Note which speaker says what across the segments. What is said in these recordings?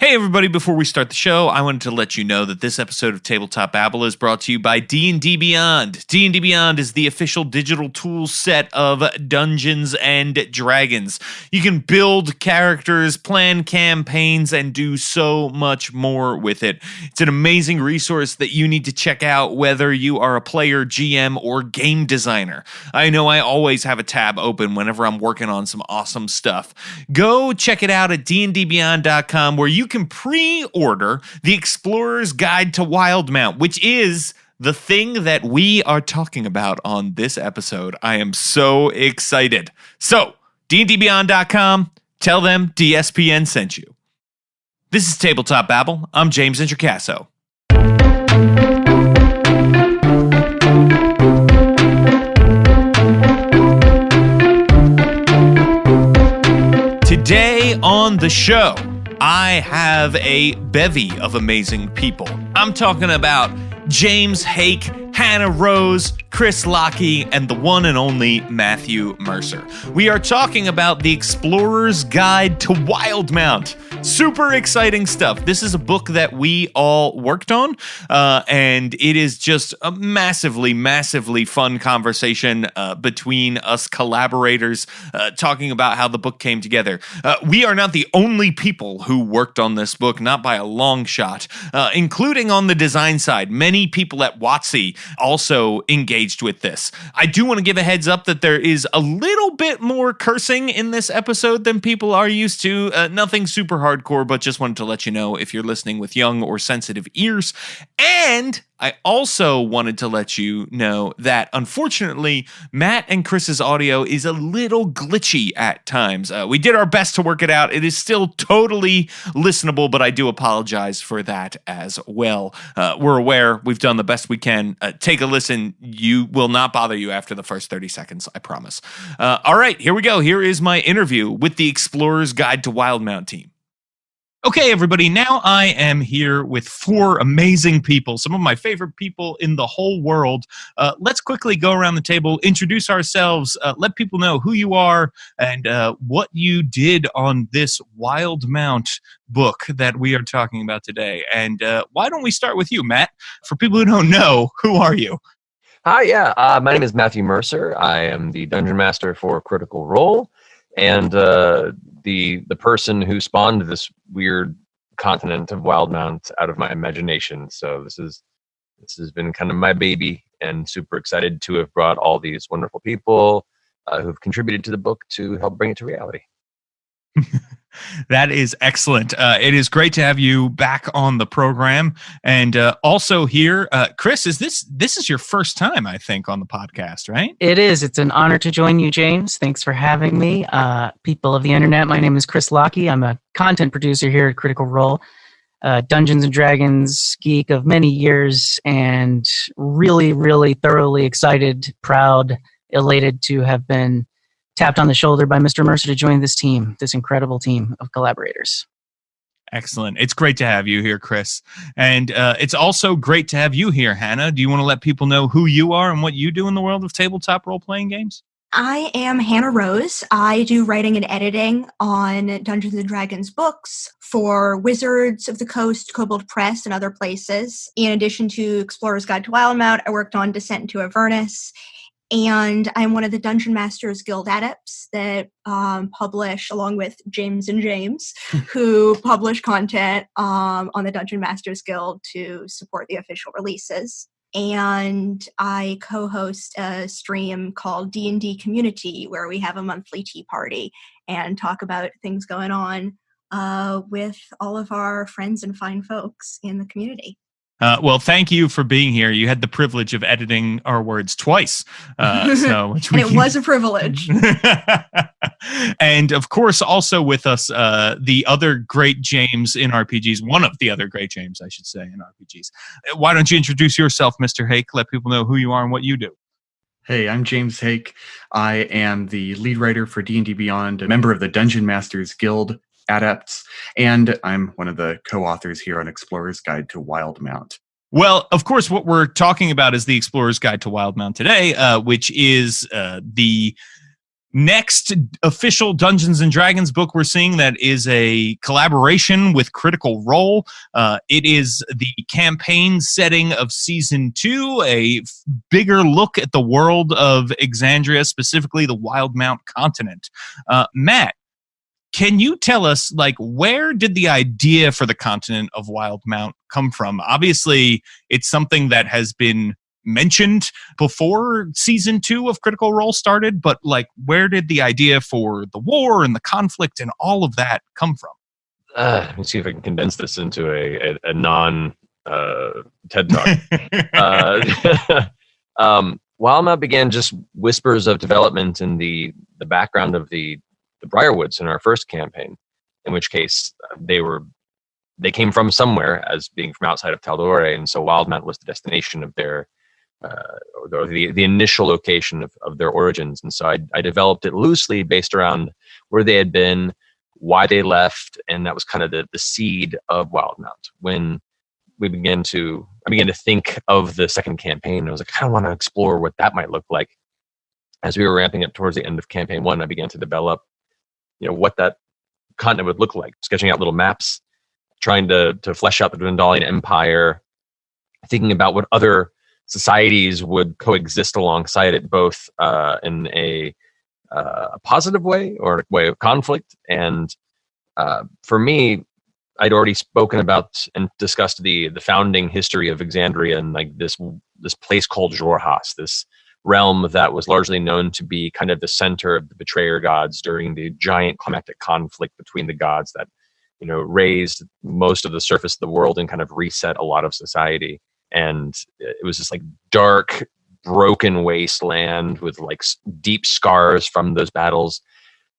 Speaker 1: Hey everybody, before we start the show, I wanted to let you know that this episode of Tabletop Babble is brought to you by D&D Beyond. D&D Beyond is the official digital tool set of Dungeons and Dragons. You can build characters, plan campaigns, and do so much more with it. It's an amazing resource that you need to check out whether you are a player, GM, or game designer. I know I always have a tab open whenever I'm working on some awesome stuff. Go check it out at dndbeyond.com where you can pre-order The Explorer's Guide to Wildemount, which is the thing that we are talking about on this episode. I am so excited. So, dndbeyond.com, tell them DSPN sent you. This is Tabletop Babble. I'm James Introcaso. Today on the show, I have a bevy of amazing people. I'm talking about James Hake, Hannah Rose, Chris Lockey, and the one and only Matthew Mercer. We are talking about The Explorer's Guide to Wildemount. Super exciting stuff. This is a book that we all worked on, and it is just a massively, massively fun conversation between us collaborators talking about how the book came together. We are not the only people who worked on this book, not by a long shot, including on the design side. Many people at WotC also engaged with this. I do want to give a heads up that there is a little bit more cursing in this episode than people are used to. Nothing super hardcore, but just wanted to let you know if you're listening with young or sensitive ears. And I also wanted to let you know that, unfortunately, Matt and Chris's audio is a little glitchy at times. We did our best to work it out. It is still totally listenable, but I do apologize for that as well. We're aware. We've done the best we can. Take a listen. You will not bother you after the first 30 seconds, I promise. All right, here we go. Here is my interview with the Explorer's Guide to Wildemount team. Okay, everybody, now I am here with four amazing people, some of my favorite people in the whole world. Let's quickly go around the table, introduce ourselves, let people know who you are and what you did on this Wildemount book that we are talking about today. And why don't we start with you, Matt? For people who don't know, who are you?
Speaker 2: Hi, my name is Matthew Mercer. I am the Dungeon Master for Critical Role, and the person who spawned this weird continent of Wildemount out of my imagination. So this has been kind of my baby, and super excited to have brought all these wonderful people who've contributed to the book to help bring it to reality.
Speaker 1: That is excellent. It is great to have you back on the program. And also here, Chris, this is your first time, I think, on the podcast, right?
Speaker 3: It is. It's an honor to join you, James. Thanks for having me. People of the internet, my name is Chris Lockey. I'm a content producer here at Critical Role, Dungeons & Dragons geek of many years, and really, really thoroughly excited, proud, elated to have been tapped on the shoulder by Mr. Mercer to join this team, this incredible team of collaborators.
Speaker 1: Excellent. It's great to have you here, Chris. And it's also great to have you here, Hannah. Do you want to let people know who you are and what you do in the world of tabletop role-playing games?
Speaker 4: I am Hannah Rose. I do writing and editing on Dungeons & Dragons books for Wizards of the Coast, Kobold Press, and other places. In addition to Explorer's Guide to Wildemount, I worked on Descent into Avernus, and I'm one of the Dungeon Masters Guild adepts that publish, along with James and James, who publish content on the Dungeon Masters Guild to support the official releases. And I co-host a stream called D&D Community, where we have a monthly tea party and talk about things going on with all of our friends and fine folks in the community.
Speaker 1: Well, thank you for being here. You had the privilege of editing our words twice.
Speaker 4: And it was a privilege.
Speaker 1: And of course, also with us, the other great James in RPGs, one of the other great James, I should say, in RPGs. Why don't you introduce yourself, Mr. Hake? Let people know who you are and what you do.
Speaker 5: Hey, I'm James Hake. I am the lead writer for D&D Beyond, a member of the Dungeon Masters Guild Adepts, and I'm one of the co-authors here on Explorer's Guide to Wildemount.
Speaker 1: Well, of course, what we're talking about is the Explorer's Guide to Wildemount today, which is the next official Dungeons and Dragons book we're seeing that is a collaboration with Critical Role. It is the campaign setting of season 2, a bigger look at the world of Exandria, specifically the Wildemount continent. Matt, can you tell us, like, where did the idea for the continent of Wildemount come from? Obviously, it's something that has been mentioned before season 2 of Critical Role started, but like, where did the idea for the war and the conflict and all of that come from?
Speaker 2: Let me see if I can condense this into a non TED talk. Wildemount began just whispers of development in the background of the Briarwoods in our first campaign, in which case they came from somewhere as being from outside of Taldore, and so Wildemount was the destination of their or the initial location of their origins. And so I developed it loosely based around where they had been, why they left, and that was kind of the seed of Wildemount. When I began to think of the second campaign, I was like, I kind of want to explore what that might look like. As we were ramping up towards the end of campaign 1, I began to develop, what that continent would look like, sketching out little maps, trying to flesh out the Dwendalian Empire, thinking about what other societies would coexist alongside it, both in a positive way or a way of conflict. And for me, I'd already spoken about and discussed the founding history of Exandria and like this place called Jorhas, this realm that was largely known to be kind of the center of the betrayer gods during the giant climactic conflict between the gods that raised most of the surface of the world and kind of reset a lot of society. And it was this like dark, broken wasteland with like deep scars from those battles.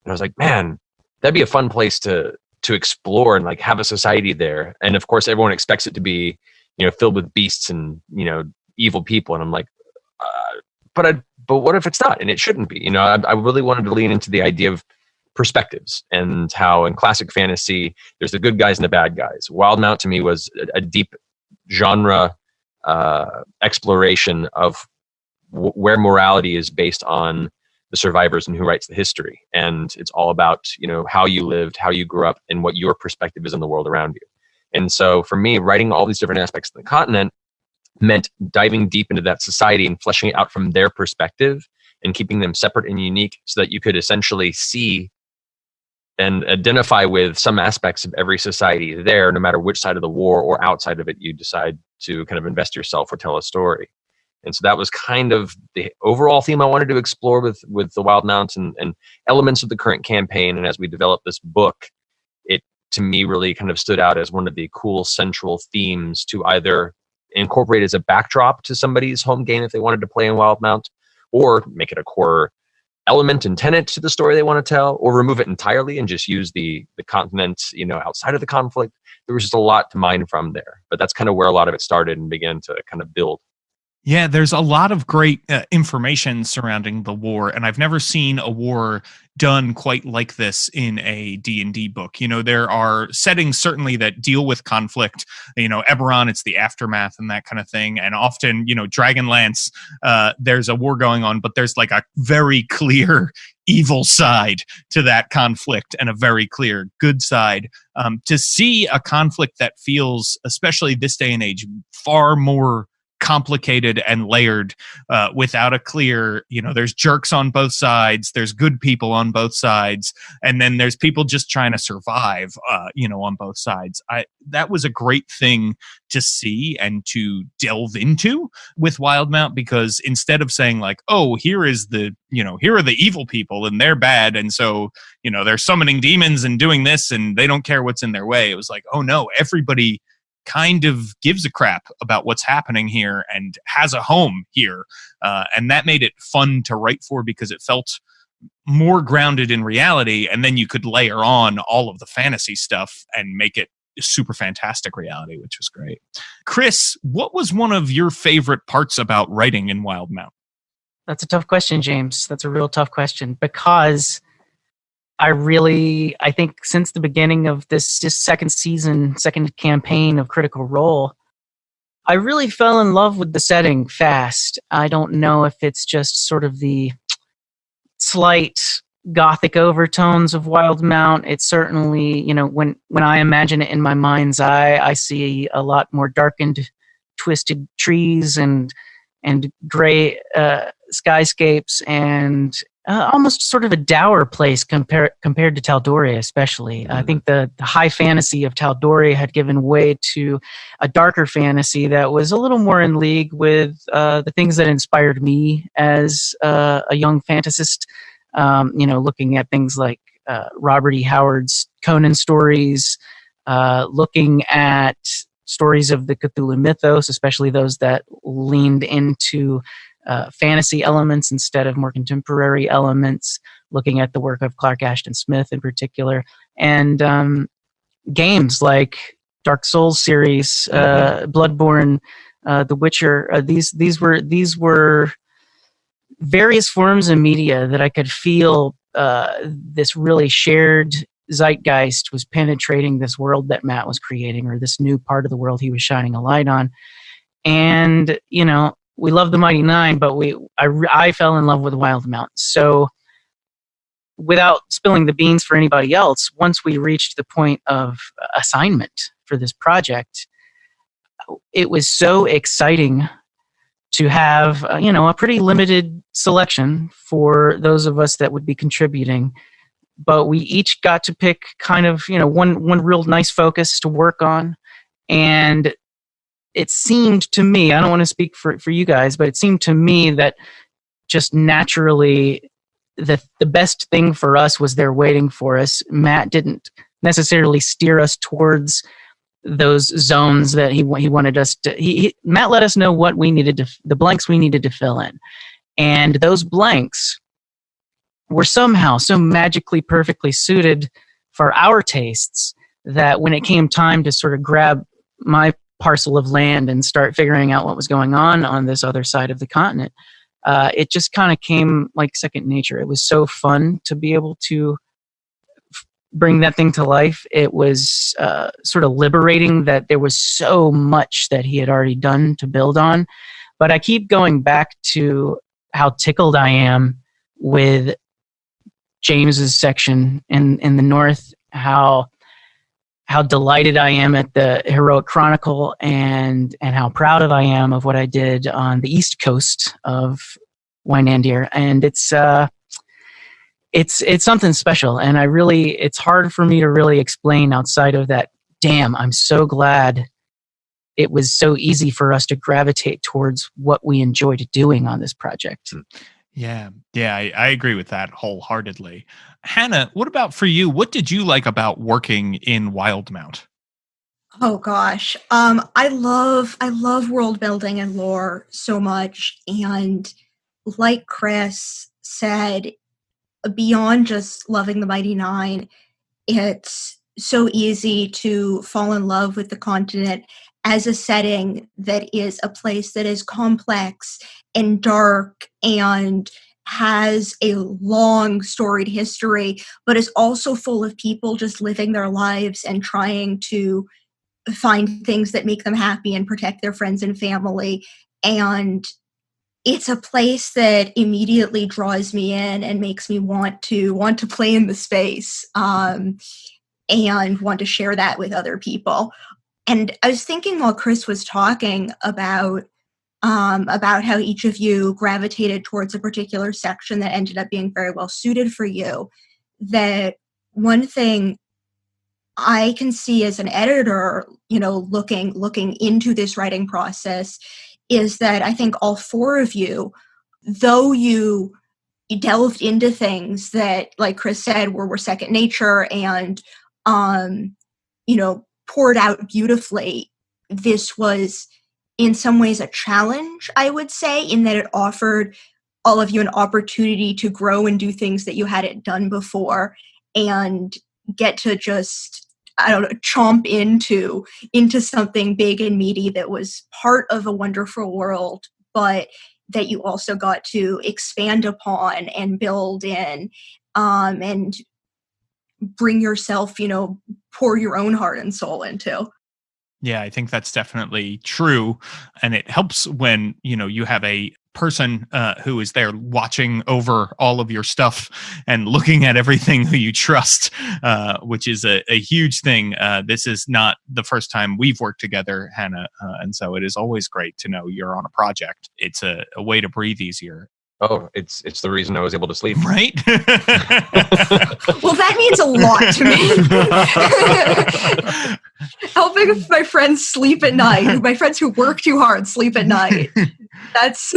Speaker 2: And I was like, man, that'd be a fun place to explore and like have a society there. And of course, everyone expects it to be, filled with beasts and evil people. And I'm like, but what if it's not? And it shouldn't be. I really wanted to lean into the idea of perspectives and how in classic fantasy there's the good guys and the bad guys. Wildemount to me was a deep genre exploration of where morality is based on the survivors and who writes the history. And it's all about how you lived, how you grew up, and what your perspective is on the world around you. And so for me, writing all these different aspects of the continent meant diving deep into that society and fleshing it out from their perspective and keeping them separate and unique so that you could essentially see and identify with some aspects of every society there, no matter which side of the war or outside of it you decide to kind of invest yourself or tell a story. And so that was kind of the overall theme I wanted to explore with the Wildemount and elements of the current campaign. And as we developed this book, it to me really kind of stood out as one of the cool central themes to either incorporate as a backdrop to somebody's home game if they wanted to play in Wildemount, or make it a core element and tenet to the story they want to tell, or remove it entirely and just use the continent, outside of the conflict. There was just a lot to mine from there, but that's kind of where a lot of it started and began to kind of build.
Speaker 1: Yeah, there's a lot of great information surrounding the war, and I've never seen a war done quite like this in a D&D book. There are settings certainly that deal with conflict. Eberron, it's the aftermath and that kind of thing. And often, Dragonlance, there's a war going on, but there's like a very clear evil side to that conflict and a very clear good side. To see a conflict that feels, especially this day and age, far more complicated and layered without a clear, there's jerks on both sides, there's good people on both sides, and then there's people just trying to survive, on both sides. That was a great thing to see and to delve into with Wildemount, because instead of saying like, oh, here are the evil people and they're bad, and so, they're summoning demons and doing this and they don't care what's in their way. It was like, oh no, everybody kind of gives a crap about what's happening here and has a home here. And that made it fun to write for because it felt more grounded in reality. And then you could layer on all of the fantasy stuff and make it super fantastic reality, which was great. Chris, what was one of your favorite parts about writing in Wildemount?
Speaker 3: That's a tough question, James. That's a real tough question, because I think since the beginning of this second campaign of Critical Role, I really fell in love with the setting fast. I don't know if it's just sort of the slight gothic overtones of Wildemount. It's certainly, when I imagine it in my mind's eye, I see a lot more darkened, twisted trees and gray skyscapes, and almost sort of a dour place compared to Tal'Dorei, especially. I think the high fantasy of Tal'Dorei had given way to a darker fantasy that was a little more in league with the things that inspired me as a young fantasist. Looking at things like Robert E. Howard's Conan stories, looking at stories of the Cthulhu mythos, especially those that leaned into fantasy elements instead of more contemporary elements, looking at the work of Clark Ashton Smith in particular, and games like Dark Souls series, Bloodborne, The Witcher. These were various forms of media that I could feel this really shared zeitgeist was penetrating this world that Matt was creating, or this new part of the world he was shining a light on. And, we love the Mighty Nine, but I fell in love with Wildemount. So without spilling the beans for anybody else, once we reached the point of assignment for this project, it was so exciting to have, a pretty limited selection for those of us that would be contributing. But we each got to pick kind of, one real nice focus to work on. And it seemed to me, I don't want to speak for you guys, but it seemed to me that just naturally the best thing for us was there waiting for us. Matt didn't necessarily steer us towards those zones that he wanted us to. Matt let us know what we needed to, the blanks we needed to fill in. And those blanks were somehow so magically perfectly suited for our tastes that when it came time to sort of grab my parcel of land and start figuring out what was going on this other side of the continent, it just kind of came like second nature. It was so fun to be able to bring that thing to life. It was sort of liberating that there was so much that he had already done to build on. But I keep going back to how tickled I am with James's section in the north, how delighted I am at the Heroic Chronicle, and how proud I am of what I did on the east coast of Wynandir. And it's something special, and it's hard for me to really explain outside of that. Damn, I'm so glad it was so easy for us to gravitate towards what we enjoyed doing on this project.
Speaker 1: Yeah, I agree with that wholeheartedly. Hannah, what about for you? What did you like about working in Wildemount?
Speaker 4: Oh gosh, I love world building and lore so much, and like Chris said, beyond just loving the Mighty Nine, it's so easy to fall in love with the continent as a setting that is a place that is complex and dark and has a long storied history, but is also full of people just living their lives and trying to find things that make them happy and protect their friends and family. And it's a place that immediately draws me in and makes me want to play in the space, and want to share that with other people. And I was thinking while Chris was talking about how each of you gravitated towards a particular section that ended up being very well suited for you, that one thing I can see as an editor, looking into this writing process, is that I think all four of you, though you delved into things that, like Chris said, were second nature and, poured out beautifully, this was in some ways a challenge, I would say, in that it offered all of you an opportunity to grow and do things that you hadn't done before and get to just, chomp into something big and meaty that was part of a wonderful world, but that you also got to expand upon and build in, and bring yourself, pour your own heart and soul into.
Speaker 1: Yeah, I think that's definitely true. And it helps when, you have a person who is there watching over all of your stuff and looking at everything who you trust, which is a huge thing. This is not the first time we've worked together, Hannah, and so it is always great to know you're on a project. It's a way to breathe easier.
Speaker 2: Oh, it's the reason I was able to sleep.
Speaker 1: Right?
Speaker 4: Well, that means a lot to me. Helping my friends sleep at night, my friends who work too hard sleep at night. That's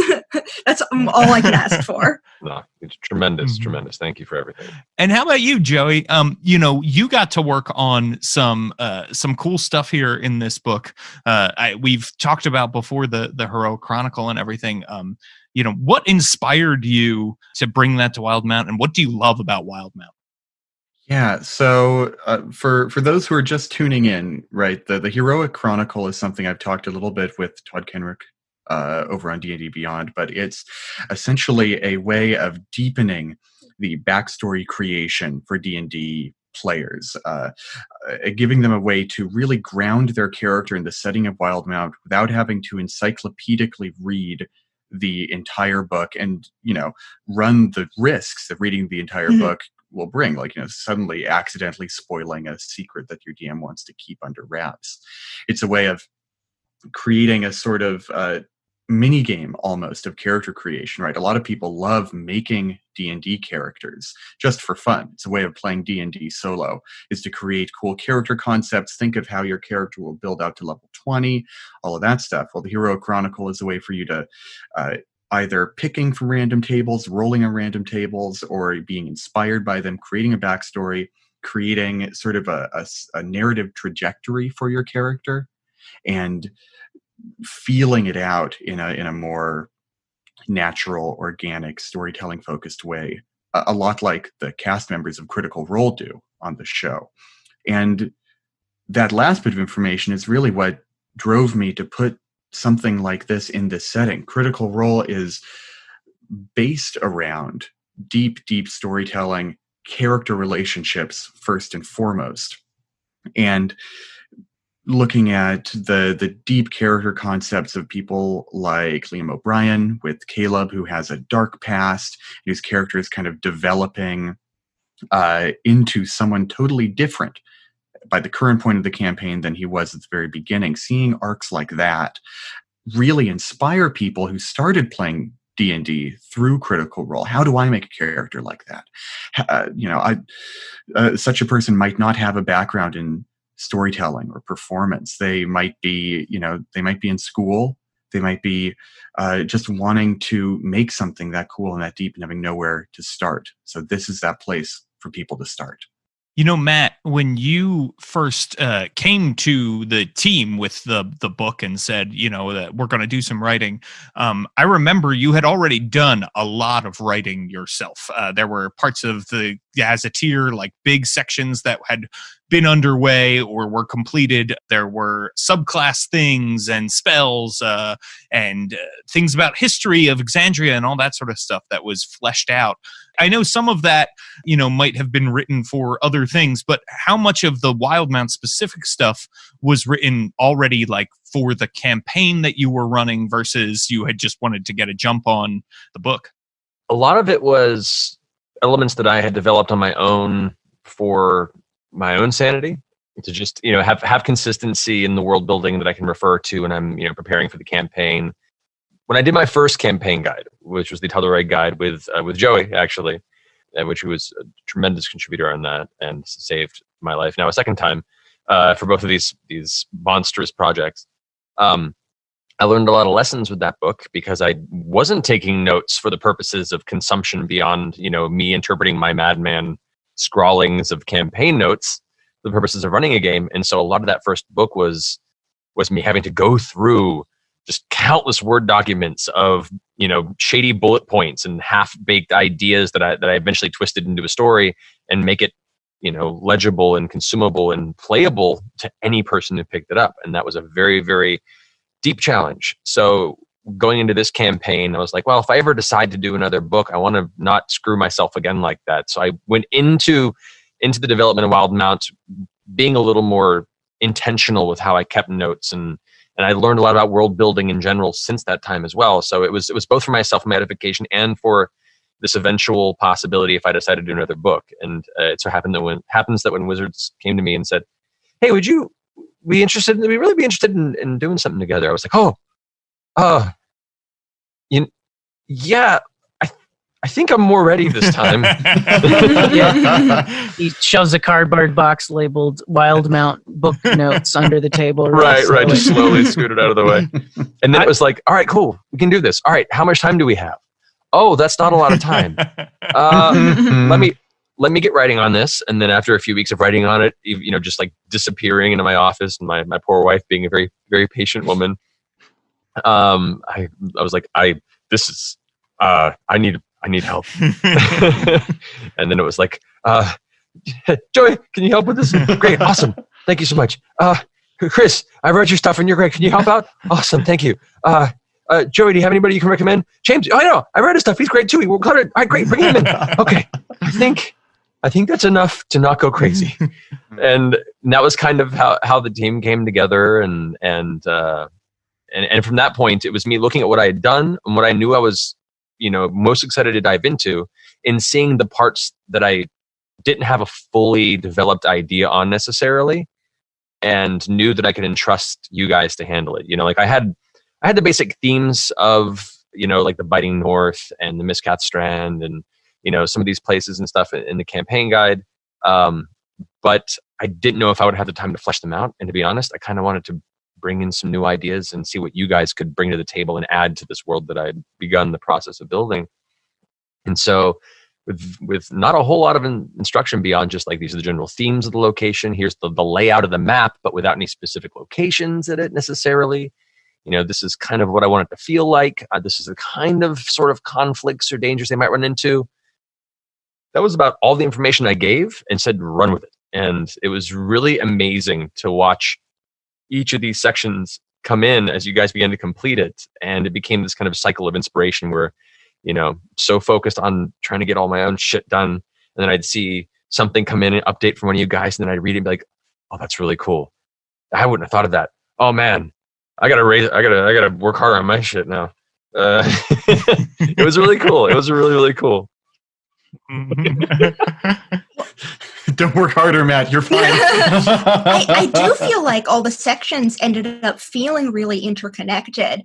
Speaker 4: all I can ask for.
Speaker 2: No, it's tremendous, tremendous. Thank you for everything.
Speaker 1: And how about you, Joey? You got to work on some cool stuff here in this book. We've talked about before the Heroic Chronicle and everything. What inspired you to bring that to Wildemount, and what do you love about Wildemount?
Speaker 5: Yeah, so for those who are just tuning in, right, the Heroic Chronicle is something I've talked a little bit with Todd Kenrick over on D&D Beyond, but it's essentially a way of deepening the backstory creation for D&D players, giving them a way to really ground their character in the setting of Wildemount without having to encyclopedically read the entire book and, run the risks that reading the entire book will bring, like, suddenly accidentally spoiling a secret that your DM wants to keep under wraps. It's a way of creating a sort of mini game almost of character creation, right? A lot of people love making D&D characters just for fun. It's a way of playing D&D solo, is to create cool character concepts, think of how your character will build out to level 20, all of that stuff. Well, the Heroic Chronicle is a way for you to either picking from random tables, rolling on random tables, or being inspired by them, creating a backstory, creating sort of a narrative trajectory for your character, and feeling it out in a more natural, organic, storytelling focused way, a lot like the cast members of Critical Role do on the show. And that last bit of information is really what drove me to put something like this in this setting. Critical Role is based around deep storytelling, character relationships first and foremost, and looking at the deep character concepts of people like Liam O'Brien with Caleb, who has a dark past, whose character is kind of developing into someone totally different by the current point of the campaign than he was at the very beginning. Seeing arcs like that really inspire people who started playing D&D through Critical Role. How do I make a character like that? Such a person might not have a background in storytelling or performance. They might be, in school. They might be just wanting to make something that cool and that deep and having nowhere to start. So this is that place for people to start.
Speaker 1: Matt, when you first came to the team with the book and said, that we're going to do some writing, I remember you had already done a lot of writing yourself. There were parts of the Gazetteer, like big sections that had been underway or were completed. There were subclass things and spells and things about history of Exandria and all that sort of stuff that was fleshed out. I know some of that, might have been written for other things, but how much of the Wildemount specific stuff was written already, like for the campaign that you were running versus you had just wanted to get a jump on the book?
Speaker 2: A lot of it was elements that I had developed on my own for my own sanity, to just, have consistency in the world building that I can refer to when I'm, preparing for the campaign. When I did my first campaign guide, which was the Telluride guide with Joey, actually, which was a tremendous contributor on that and saved my life now a second time for both of these monstrous projects. I learned a lot of lessons with that book because I wasn't taking notes for the purposes of consumption beyond, me interpreting my madman scrawlings of campaign notes for the purposes of running a game. And so a lot of that first book was me having to go through just countless Word documents of, shady bullet points and half-baked ideas that I eventually twisted into a story and make it, legible and consumable and playable to any person who picked it up. And that was a very, very deep challenge. So going into this campaign, I was like, well, if I ever decide to do another book, I want to not screw myself again like that. So I went into the development of Wildemount being a little more intentional with how I kept notes and And I learned a lot about world building in general since that time as well. So it was both for myself and my edification and for this eventual possibility if I decided to do another book. And it so happens that when Wizards came to me and said, "Hey, would you be interested? We'd really be interested in doing something together." I was like, yeah, I think I'm more ready this time.
Speaker 3: Yeah. He shoves a cardboard box labeled Wildemount book notes under the table.
Speaker 2: Right. Just slowly scooted out of the way. And then it was like, all right, cool. We can do this. All right. How much time do we have? Oh, that's not a lot of time. Let me get writing on this. And then after a few weeks of writing on it, just like disappearing into my office and my poor wife being a very, very patient woman. I was like, I need help. And then it was like, Joey, can you help with this? Great. Awesome. Thank you so much. Chris, I've read your stuff and you're great. Can you help out? Awesome. Thank you. Joey, do you have anybody you can recommend? James, I know. I read his stuff. He's great too. All right, great. Bring him in. Okay. I think that's enough to not go crazy. And that was kind of how the team came together. And from that point, it was me looking at what I had done and what I knew I was, most excited to dive into, and seeing the parts that I didn't have a fully developed idea on necessarily, and knew that I could entrust you guys to handle it. Like I had the basic themes of, like the Biting North and the Miscath Strand and, some of these places and stuff in the campaign guide. But I didn't know if I would have the time to flesh them out. And to be honest, I kind of wanted to bring in some new ideas and see what you guys could bring to the table and add to this world that I'd begun the process of building. And so with not a whole lot of instruction beyond just like, these are the general themes of the location, here's the layout of the map, but without any specific locations in it necessarily. This is kind of what I want it to feel like. This is the kind of sort of conflicts or dangers they might run into. That was about all the information I gave and said, run with it. And it was really amazing to watch each of these sections come in as you guys began to complete it. And it became this kind of cycle of inspiration where, so focused on trying to get all my own shit done. And then I'd see something come in, an update from one of you guys, and then I'd read it and be like, oh, that's really cool. I wouldn't have thought of that. Oh man, I gotta work harder on my shit now. It was really cool. It was really, really cool.
Speaker 5: Don't work harder, Matt. You're fine.
Speaker 4: I do feel like all the sections ended up feeling really interconnected.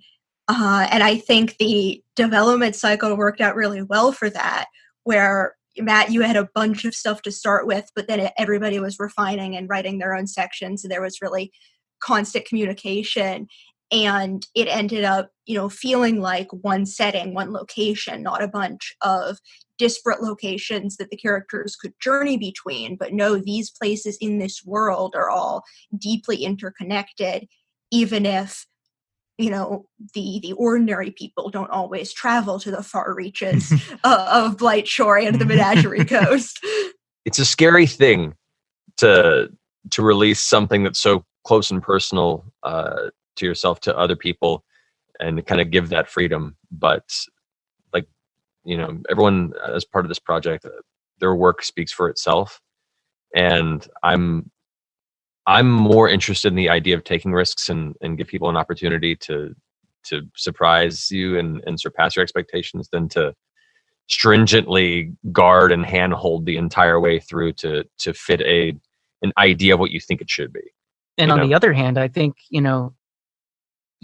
Speaker 4: And I think the development cycle worked out really well for that, where Matt, you had a bunch of stuff to start with, but then everybody was refining and writing their own sections. So there was really constant communication. And it ended up, feeling like one setting, one location, not a bunch of disparate locations that the characters could journey between. But no, these places in this world are all deeply interconnected, even if, the ordinary people don't always travel to the far reaches of Blight Shore and the Menagerie Coast.
Speaker 2: It's a scary thing to release something that's so close and personal to yourself, to other people, and kind of give that freedom. But everyone as part of this project, their work speaks for itself. And I'm more interested in the idea of taking risks and give people an opportunity to surprise you and surpass your expectations than to stringently guard and handhold the entire way through to fit an idea of what you think it should be.
Speaker 3: And on the other hand, I think,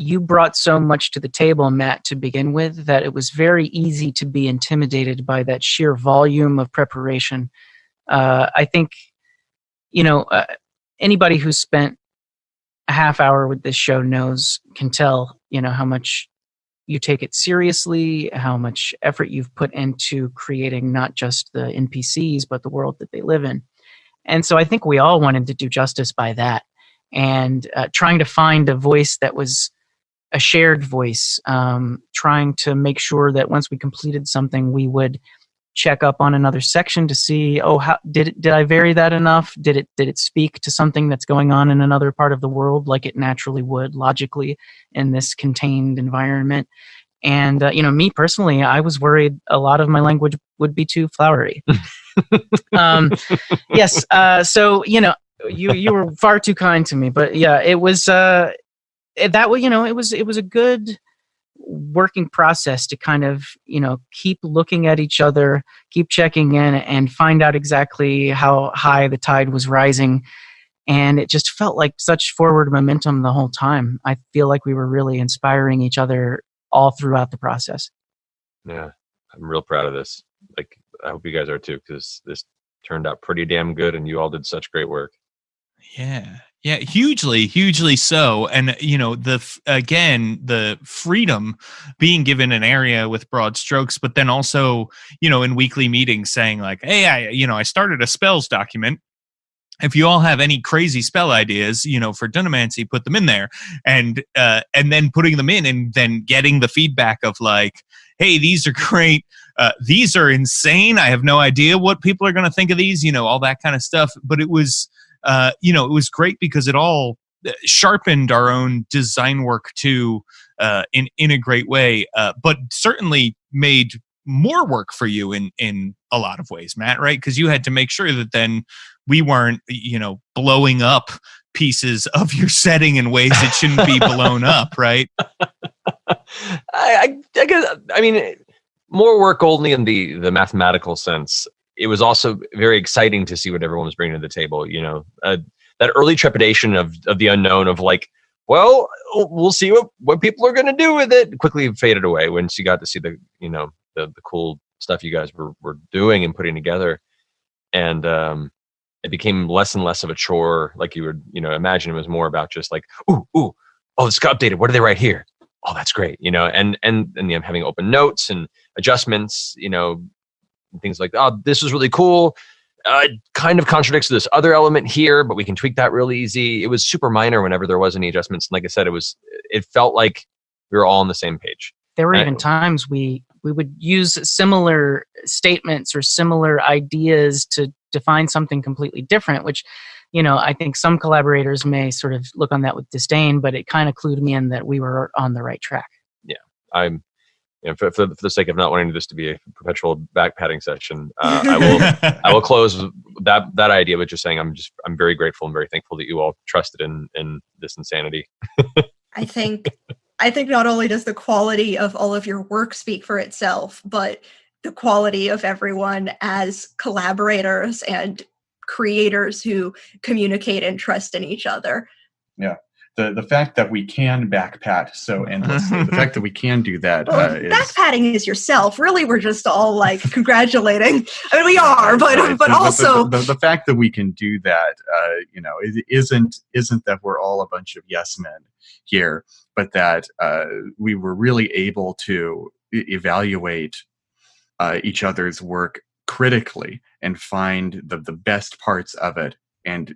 Speaker 3: you brought so much to the table, Matt, to begin with, that it was very easy to be intimidated by that sheer volume of preparation. I think, anybody who's spent a half hour with this show can tell, how much you take it seriously, how much effort you've put into creating not just the NPCs, but the world that they live in. And so I think we all wanted to do justice by that, and trying to find a voice that was a shared voice, trying to make sure that once we completed something, we would check up on another section to see, how did I vary that enough? Did it speak to something that's going on in another part of the world like it naturally would logically in this contained environment? And me personally, I was worried a lot of my language would be too flowery. Yes. So you were far too kind to me, but yeah, it was that way, it was a good working process to kind of, keep looking at each other, keep checking in, and find out exactly how high the tide was rising. And it just felt like such forward momentum the whole time. I feel like we were really inspiring each other all throughout the process.
Speaker 2: Yeah, I'm real proud of this. Like, I hope you guys are too, because this turned out pretty damn good, and you all did such great work.
Speaker 1: Yeah, hugely so. And the freedom being given an area with broad strokes, but then also, in weekly meetings saying like, hey, I started a spells document. If you all have any crazy spell ideas, for Dunamancy, put them in there, and then putting them in, and then getting the feedback of like, hey, these are great. These are insane. I have no idea what people are going to think of these, all that kind of stuff. But it was, it was great because it all sharpened our own design work too, in a great way. But certainly made more work for you in a lot of ways, Matt, right? Because you had to make sure that then we weren't, blowing up pieces of your setting in ways it shouldn't be blown up, right?
Speaker 2: I guess, I mean, more work only in the mathematical sense. It was also very exciting to see what everyone was bringing to the table. That early trepidation of the unknown, of like, well, we'll see what people are going to do with it, quickly faded away once you got to see the cool stuff you guys were doing and putting together. And it became less and less of a chore. Like you would, imagine. It was more about just like, oh, this got updated. What do they write here? Oh, that's great. And having open notes and adjustments, things like, oh, this is really cool. It kind of contradicts this other element here, but we can tweak that real easy. It was super minor whenever there was any adjustments. And like I said, it felt like we were all on the same page.
Speaker 3: There were even times we would use similar statements or similar ideas to define something completely different, which, I think some collaborators may sort of look on that with disdain, but it kind of clued me in that we were on the right track.
Speaker 2: Yeah. I'm, for the sake of not wanting this to be a perpetual back patting session, I will close that idea with just saying I'm very grateful and very thankful that you all trusted in this insanity.
Speaker 4: I think not only does the quality of all of your work speak for itself, but the quality of everyone as collaborators and creators who communicate and trust in each other.
Speaker 5: Yeah. The fact that we can backpat so endlessly, the fact that we can do that.
Speaker 4: Backpatting is yourself. Really, we're just all like congratulating. I mean, we are, but also
Speaker 5: the fact that we can do that, it isn't that we're all a bunch of yes men here, but that we were really able to evaluate each other's work critically and find the best parts of it, and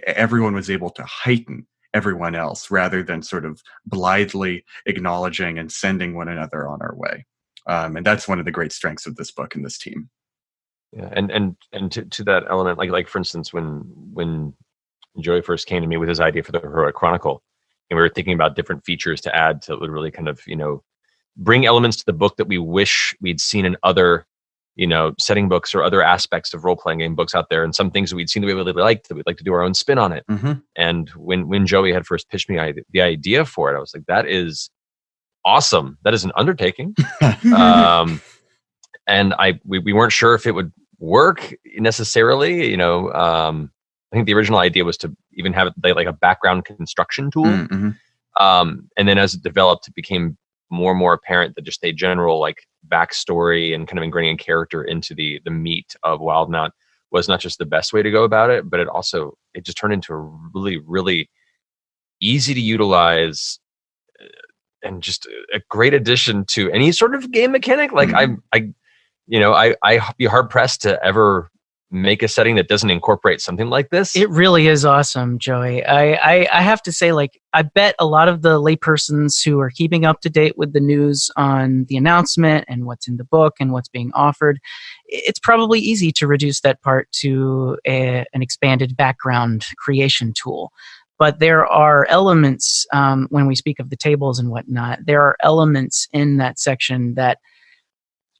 Speaker 5: everyone was able to heighten everyone else rather than sort of blithely acknowledging and sending one another on our way. And that's one of the great strengths of this book and this team.
Speaker 2: Yeah, and to that element, like for instance, when Joey first came to me with his idea for the Heroic Chronicle, and we were thinking about different features to add to would really kind of bring elements to the book that we wish we'd seen in other setting books or other aspects of role-playing game books out there, and some things that we'd seen that we really liked, that we'd like to do our own spin on it.
Speaker 5: Mm-hmm.
Speaker 2: And when Joey had first pitched me the idea for it, I was like, that is awesome. That is an undertaking. And we weren't sure if it would work necessarily. I think the original idea was to even have it like a background construction tool.
Speaker 5: Mm-hmm.
Speaker 2: And then as it developed, it became more and more apparent that just a general like backstory and kind of ingraining character into the meat of Wildemount was not just the best way to go about it, but it just turned into a really, really easy to utilize and just a great addition to any sort of game mechanic. Like I'd be hard pressed to ever make a setting that doesn't incorporate something like this.
Speaker 3: It really is awesome, Joey. I have to say, like, I bet a lot of the laypersons who are keeping up to date with the news on the announcement and what's in the book and what's being offered, it's probably easy to reduce that part to an expanded background creation tool. But there are elements, when we speak of the tables and whatnot, there are elements in that section that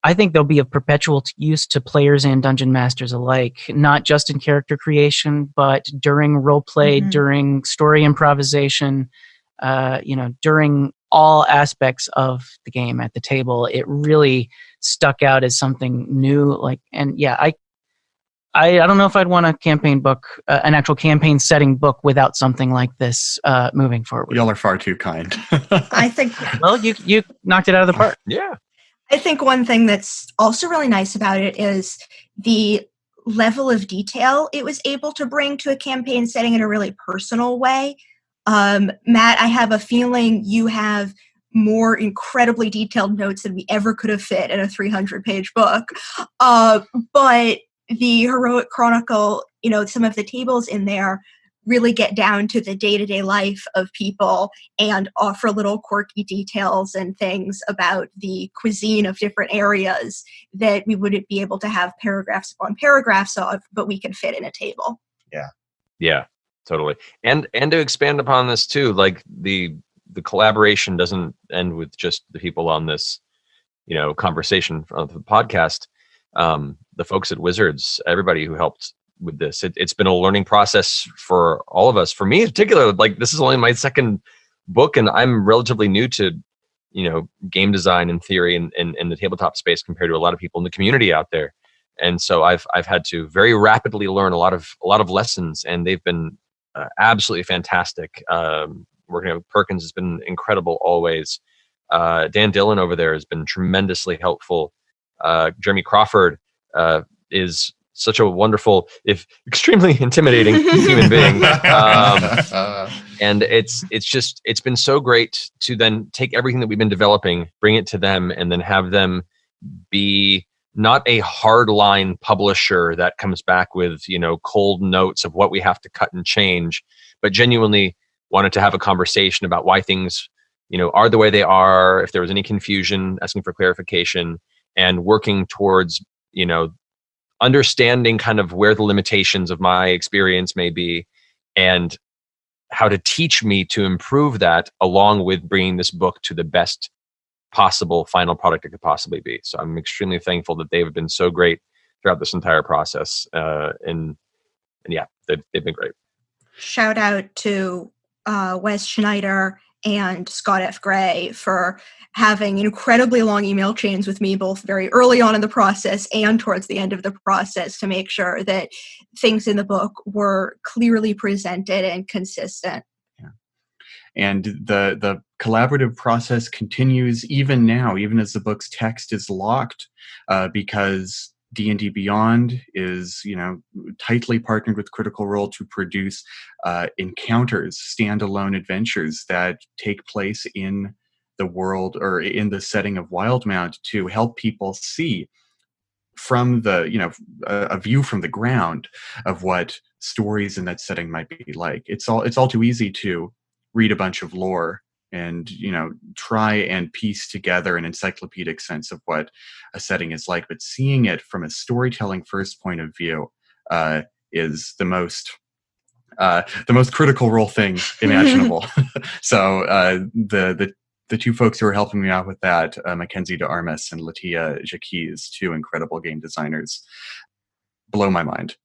Speaker 3: I think they'll be of perpetual use to players and dungeon masters alike, not just in character creation, but during role play, during story improvisation. during all aspects of the game at the table, it really stuck out as something new. I don't know if I'd want a campaign book, an actual campaign setting book without something like this moving forward.
Speaker 5: Y'all are far too kind.
Speaker 4: I think.
Speaker 3: Well, you knocked it out of the park.
Speaker 2: Yeah.
Speaker 4: I think one thing that's also really nice about it is the level of detail it was able to bring to a campaign setting in a really personal way. Matt, I have a feeling you have more incredibly detailed notes than we ever could have fit in a 300-page book. But the Heroic Chronicle, some of the tables in there really get down to the day-to-day life of people and offer little quirky details and things about the cuisine of different areas that we wouldn't be able to have paragraphs upon paragraphs of, but we can fit in a table.
Speaker 2: Yeah, totally. And to expand upon this too, like the collaboration doesn't end with just the people on this, conversation of the podcast. The folks at Wizards, everybody who helped with this, it's been a learning process for all of us. For me in particular, like this is only my second book, and I'm relatively new to, game design and theory and the tabletop space compared to a lot of people in the community out there. And so I've had to very rapidly learn a lot of lessons, and they've been absolutely fantastic. Working with Perkins has been incredible always. Dan Dillon over there has been tremendously helpful. Jeremy Crawford is such a wonderful, if extremely intimidating human being. And it's been so great to then take everything that we've been developing, bring it to them, and then have them be not a hardline publisher that comes back with, cold notes of what we have to cut and change, but genuinely wanted to have a conversation about why things, are the way they are, if there was any confusion, asking for clarification, and working towards, understanding kind of where the limitations of my experience may be and how to teach me to improve that, along with bringing this book to the best possible final product it could possibly be. So I'm extremely thankful that they've been so great throughout this entire process. And yeah, they've been great.
Speaker 4: Shout out to Wes Schneider and Scott F. Gray for having incredibly long email chains with me, both very early on in the process and towards the end of the process, to make sure that things in the book were clearly presented and consistent.
Speaker 5: Yeah. And the collaborative process continues even now, even as the book's text is locked, because D&D Beyond is, tightly partnered with Critical Role to produce encounters, standalone adventures that take place in the world or in the setting of Wildemount to help people see from the, a view from the ground of what stories in that setting might be like. It's all too easy to read a bunch of lore and, try and piece together an encyclopedic sense of what a setting is like. But seeing it from a storytelling first point of view is the most Critical Role thing imaginable. So the two folks who are helping me out with that, Mackenzie de Armas and Latia Jacques, two incredible game designers, blow my mind.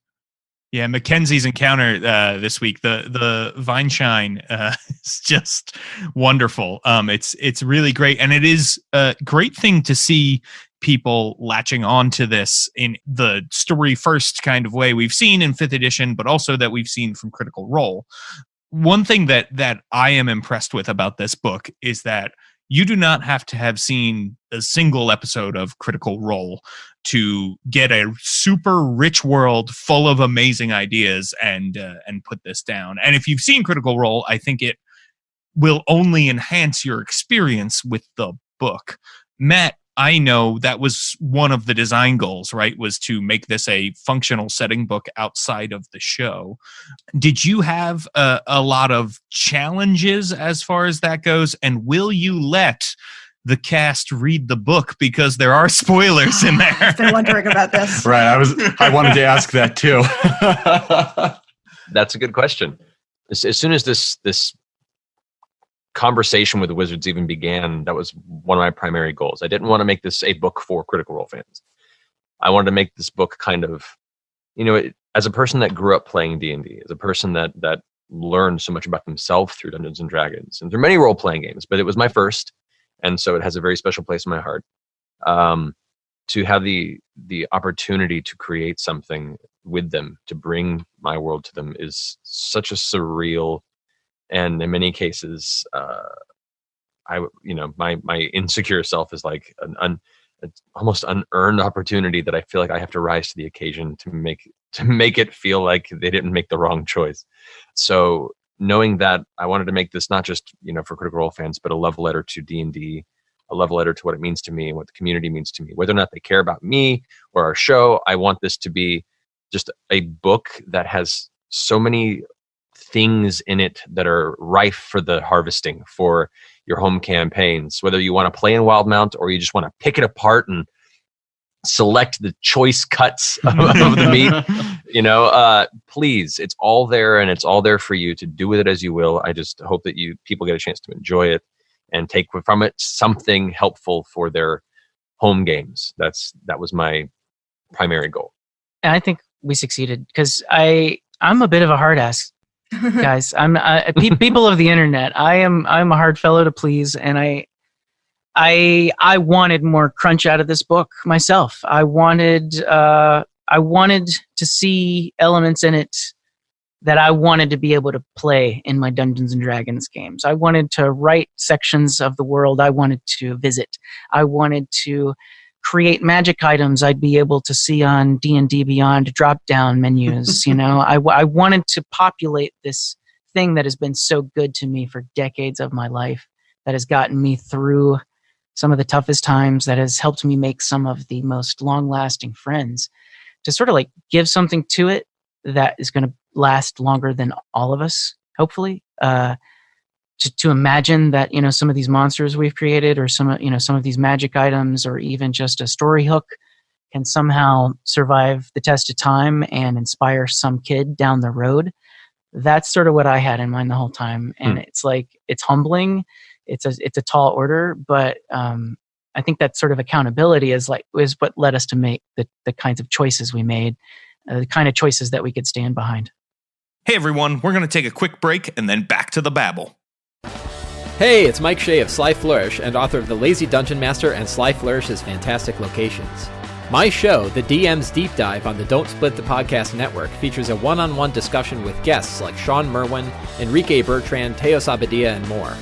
Speaker 1: Yeah, Mackenzie's encounter this week, the vine shine is just wonderful. It's really great, and it is a great thing to see people latching on to this in the story first kind of way we've seen in 5th edition, but also that we've seen from Critical Role. One thing that I am impressed with about this book is that you do not have to have seen a single episode of Critical Role to get a super rich world full of amazing ideas and put this down. And if you've seen Critical Role, I think it will only enhance your experience with the book. Matt, I know that was one of the design goals, right? Was to make this a functional setting book outside of the show. Did you have a lot of challenges as far as that goes? And will you let the cast read the book, because there are spoilers in there?
Speaker 4: I've been wondering about this.
Speaker 5: Right. I wanted to ask that too.
Speaker 2: That's a good question. As soon as this conversation with the Wizards even began, that was one of my primary goals. I didn't want to make this a book for Critical Role fans. I wanted to make this book kind of, as a person that grew up playing D&D, as a person that learn so much about themselves through Dungeons and Dragons and through many role-playing games, but it was my first, and so it has a very special place in my heart. To have the opportunity to create something with them, to bring my world to them, is such a surreal, and in many cases, my insecure self is like an almost unearned opportunity that I feel like I have to rise to the occasion to make it feel like they didn't make the wrong choice. So knowing that, I wanted to make this not just for Critical Role fans, but a love letter to D&D, a love letter to what it means to me and what the community means to me. Whether or not they care about me or our show, I want this to be just a book that has so many things in it that are rife for the harvesting for your home campaigns. Whether you want to play in Wildemount or you just want to pick it apart and select the choice cuts of the meat, please, it's all there, and it's all there for you to do with it as you will. I just hope that people get a chance to enjoy it and take from it something helpful for their home games. That was my primary goal. And
Speaker 3: I think we succeeded, because I'm a bit of a hard ass, guys. I'm people of the internet. I'm a hard fellow to please, and I wanted more crunch out of this book myself. I wanted to see elements in it that I wanted to be able to play in my Dungeons and Dragons games. I wanted to write sections of the world I wanted to visit. I wanted to create magic items I'd be able to see on D&D Beyond drop-down menus. I wanted to populate this thing that has been so good to me for decades of my life, that has gotten me through some of the toughest times, that has helped me make some of the most long-lasting friends, to sort of like give something to it that is going to last longer than all of us, hopefully. To imagine that some of these monsters we've created, or some of these magic items, or even just a story hook, can somehow survive the test of time and inspire some kid down the road. That's sort of what I had in mind the whole time, and it's humbling. It's a tall order, but I think that sort of accountability is what led us to make the kinds of choices we made, the kind of choices that we could stand behind.
Speaker 1: Hey everyone, we're going to take a quick break and then back to the babble.
Speaker 6: Hey, it's Mike Shea of Sly Flourish and author of The Lazy Dungeon Master and Sly Flourish's Fantastic Locations. My show, The DM's Deep Dive on the Don't Split the Podcast Network, features a one-on-one discussion with guests like Sean Merwin, Enrique Bertrand, Teos Abadia, and more.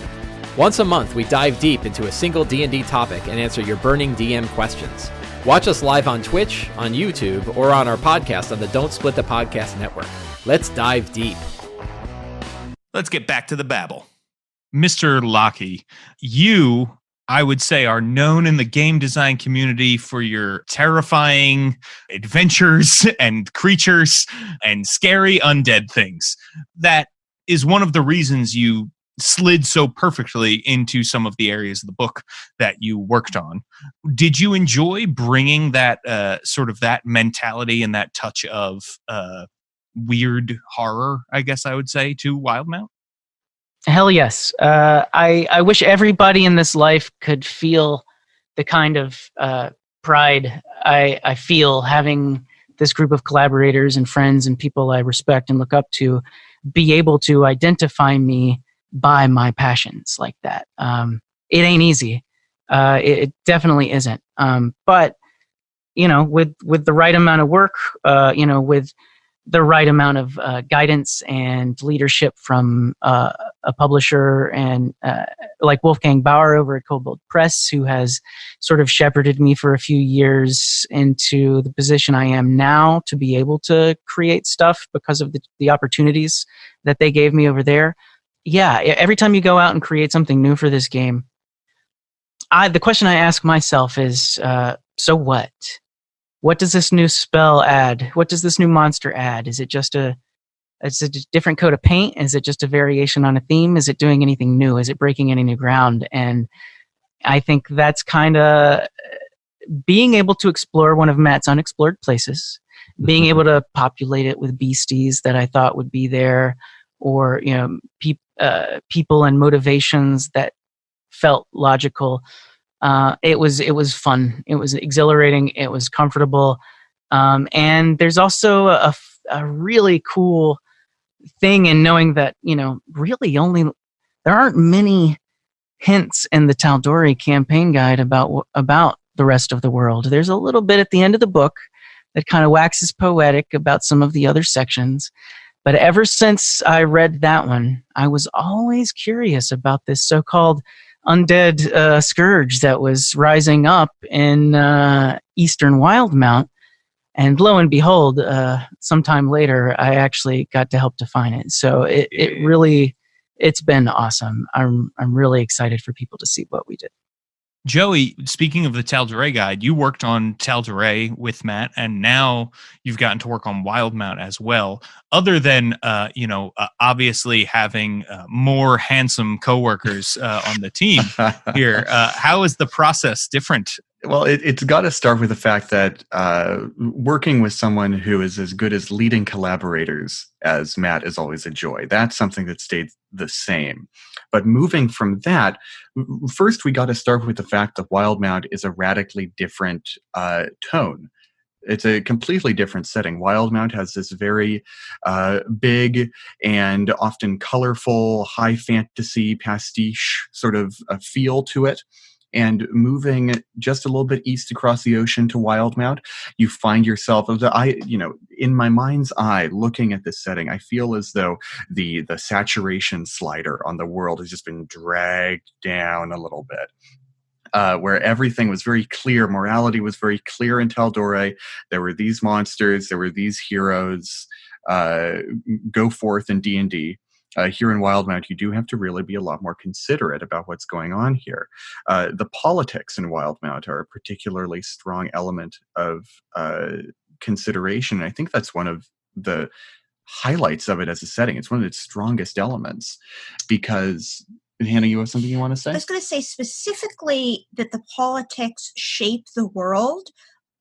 Speaker 6: Once a month, we dive deep into a single D&D topic and answer your burning DM questions. Watch us live on Twitch, on YouTube, or on our podcast on the Don't Split the Podcast Network. Let's dive deep.
Speaker 1: Let's get back to the babble. Mr. Lockey, you, I would say, are known in the game design community for your terrifying adventures and creatures and scary undead things. That is one of the reasons you slid so perfectly into some of the areas of the book that you worked on. Did you enjoy bringing that sort of that mentality and that touch of weird horror, I guess I would say, to Wildemount?
Speaker 3: Hell yes. I wish everybody in this life could feel the kind of pride I feel having this group of collaborators and friends and people I respect and look up to be able to identify me by my passions like that. It ain't easy. It definitely isn't. But with the right amount of work, with the right amount of guidance and leadership from a publisher and like Wolfgang Bauer over at Kobold Press, who has sort of shepherded me for a few years into the position I am now to be able to create stuff because of the opportunities that they gave me over there. Yeah, every time you go out and create something new for this game, the question I ask myself is, so what? What does this new spell add? What does this new monster add? Is it just a different coat of paint? Is it just a variation on a theme? Is it doing anything new? Is it breaking any new ground? And I think that's kind of being able to explore one of Matt's unexplored places, being able to populate it with beasties that I thought would be there, or people and motivations that felt logical. It was fun. It was exhilarating. It was comfortable. And there's also a really cool thing, and knowing that, really there aren't many hints in the Tal'Dorei campaign guide about the rest of the world. There's a little bit at the end of the book that kind of waxes poetic about some of the other sections. But ever since I read that one, I was always curious about this so-called undead scourge that was rising up in eastern Wildemount. And lo and behold, sometime later, I actually got to help define it. So it's been awesome. I'm really excited for people to see what we did.
Speaker 1: Joey, speaking of the Tal'Dorei guide, you worked on Tal'Dorei with Matt, and now you've gotten to work on Wildemount as well. Other than, obviously having more handsome coworkers on the team here, how is the process different?
Speaker 5: Well, it's got to start with the fact that working with someone who is as good as leading collaborators as Matt is always a joy. That's something that stayed the same. But moving from that, first we got to start with the fact that Wildemount is a radically different tone. It's a completely different setting. Wildemount has this very big and often colorful, high fantasy, pastiche sort of feel to it. And moving just a little bit east across the ocean to Wildemount, you find yourself, in my mind's eye, looking at this setting, I feel as though the saturation slider on the world has just been dragged down a little bit. Where everything was very clear, morality was very clear in Tal'Dorei. There were these monsters, there were these heroes. Go forth in D&D. Here in Wildemount, you do have to really be a lot more considerate about what's going on here. The politics in Wildemount are a particularly strong element of consideration. And I think that's one of the highlights of it as a setting. It's one of its strongest elements because, Hannah, you have something you want to say?
Speaker 4: I was going to say specifically that the politics shape the world,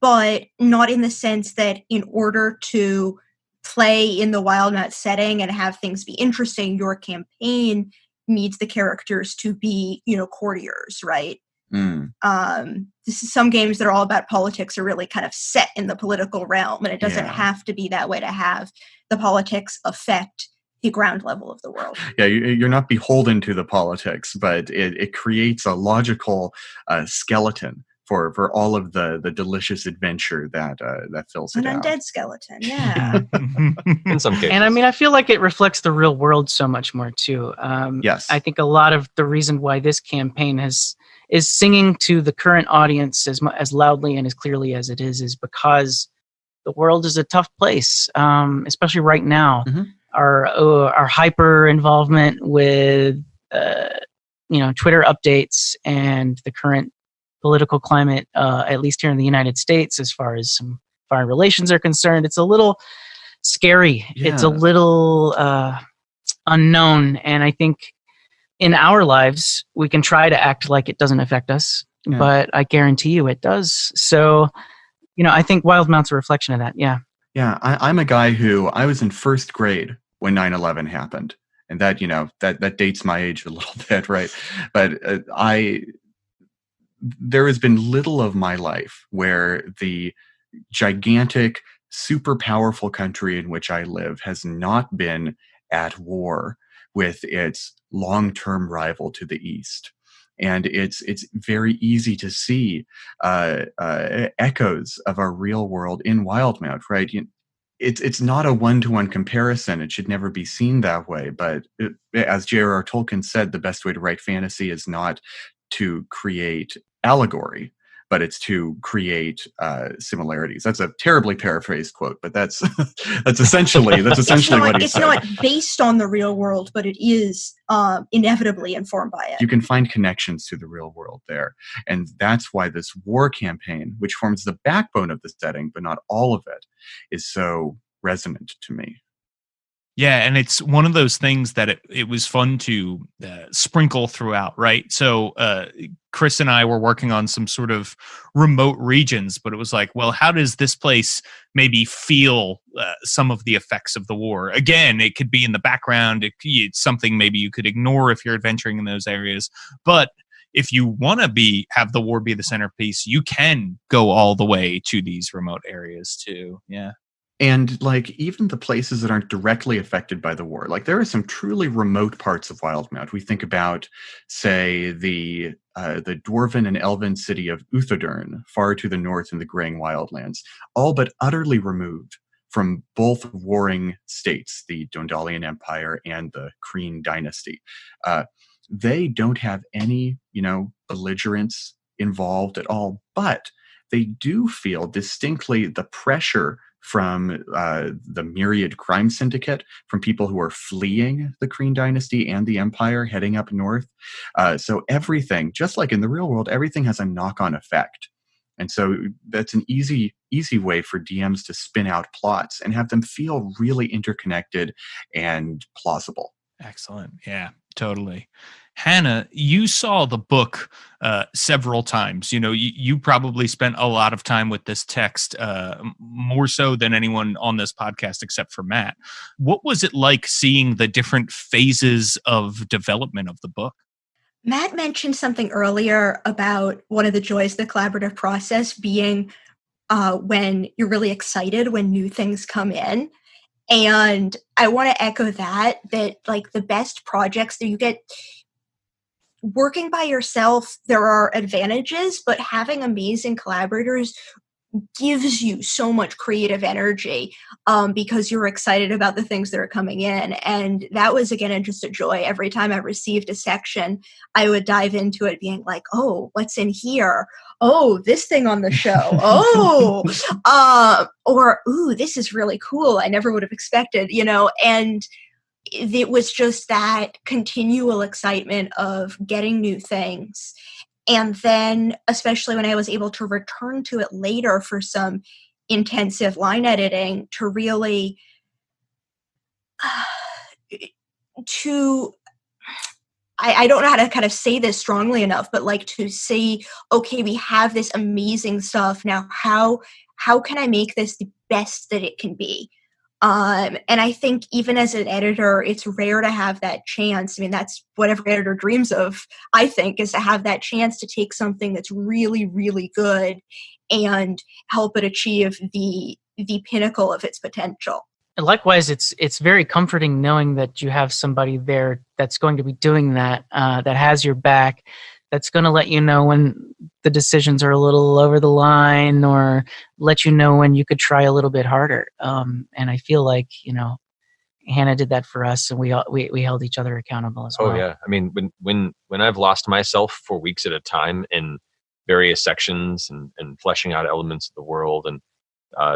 Speaker 4: but not in the sense that in order to play in the Wildemount setting and have things be interesting, your campaign needs the characters to be, courtiers, right? This is some games that are all about politics are really kind of set in the political realm, and it doesn't have to be that way to have the politics affect the ground level of the world.
Speaker 5: Yeah, you're not beholden to the politics, but it creates a logical skeleton for all of the delicious adventure that fills it out.
Speaker 4: An undead skeleton, yeah.
Speaker 2: In some cases.
Speaker 3: And I feel like it reflects the real world so much more too.
Speaker 5: Yes.
Speaker 3: I think a lot of the reason why this campaign is singing to the current audience as loudly and as clearly as it is because the world is a tough place, especially right now.
Speaker 5: Mm-hmm.
Speaker 3: Our hyper involvement with Twitter updates and the current political climate, at least here in the United States, as far as some foreign relations are concerned, it's a little scary. Yeah. It's a little unknown. And I think in our lives, we can try to act like it doesn't affect us, but I guarantee you it does. So, I think Wildemount's a reflection of that. Yeah.
Speaker 5: Yeah. I'm a guy who I was in first grade when 9/11 happened. And that, that dates my age a little bit, right? But there has been little of my life where the gigantic, super powerful country in which I live has not been at war with its long-term rival to the east. And it's very easy to see echoes of our real world in Wildemount, right? It's not a one-to-one comparison. It should never be seen that way. But as J.R.R. Tolkien said, the best way to write fantasy is not to create allegory, but it's to create similarities. That's a terribly paraphrased quote, but that's essentially what he said.
Speaker 4: It's not based on the real world, but it is inevitably informed by it.
Speaker 5: You can find connections to the real world there, and that's why this war campaign, which forms the backbone of the setting, but not all of it, is so resonant to me.
Speaker 1: Yeah, and it's one of those things that it was fun to sprinkle throughout, right? So Chris and I were working on some sort of remote regions, but it was like, well, how does this place maybe feel some of the effects of the war? Again, it could be in the background. It's something maybe you could ignore if you're adventuring in those areas. But if you want to have the war be the centerpiece, you can go all the way to these remote areas too. Yeah.
Speaker 5: And like even the places that aren't directly affected by the war, like there are some truly remote parts of Wildemount. We think about, say, the dwarven and elven city of Uthadurn, far to the north in the Graying Wildlands, all but utterly removed from both warring states, the Dondalian Empire and the Kreen dynasty. They don't have any, belligerents involved at all, but they do feel distinctly the pressure from the myriad crime syndicate, from people who are fleeing the Kreen dynasty and the empire heading up north. So everything, just like in the real world, everything has a knock-on effect. And so that's an easy way for DMs to spin out plots and have them feel really interconnected and plausible.
Speaker 1: Excellent. Yeah, totally. Hannah, you saw the book several times. You probably spent a lot of time with this text, more so than anyone on this podcast except for Matt. What was it like seeing the different phases of development of the book?
Speaker 4: Matt mentioned something earlier about one of the joys of the collaborative process being when you're really excited when new things come in. And I want to echo that like the best projects that you get working by yourself, there are advantages, but having amazing collaborators gives you so much creative energy because you're excited about the things that are coming in. And that was, again, just a joy. Every time I received a section, I would dive into it being like, oh, what's in here? Oh, this thing on the show. Oh, or, ooh, this is really cool. I never would have expected, and it was just that continual excitement of getting new things. And then, especially when I was able to return to it later for some intensive line editing, to really I don't know how to kind of say this strongly enough, but like to say, okay, we have this amazing stuff. Now, how can I make this the best that it can be? And I think even as an editor, it's rare to have that chance. I mean, that's what every editor dreams of, I think, is to have that chance to take something that's really, really good and help it achieve the pinnacle of its potential.
Speaker 3: And likewise, it's very comforting knowing that you have somebody there that's going to be doing that, that has your back, that's going to let you know when the decisions are a little over the line, or let you know when you could try a little bit harder. And I feel like, Hannah did that for us, and we held each other accountable as well.
Speaker 2: Oh yeah. I mean, when I've lost myself for weeks at a time in various sections and fleshing out elements of the world, and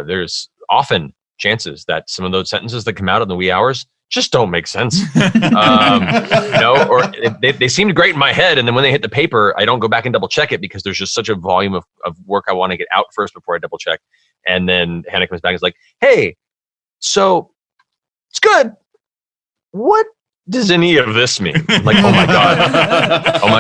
Speaker 2: there's often chances that some of those sentences that come out in the wee hours just don't make sense. Or they seemed great in my head, and then when they hit the paper, I don't go back and double check it because there's just such a volume of work I want to get out first before I double check. And then Hannah comes back and is like, hey, so it's good. What does any of this mean? I'm like, oh my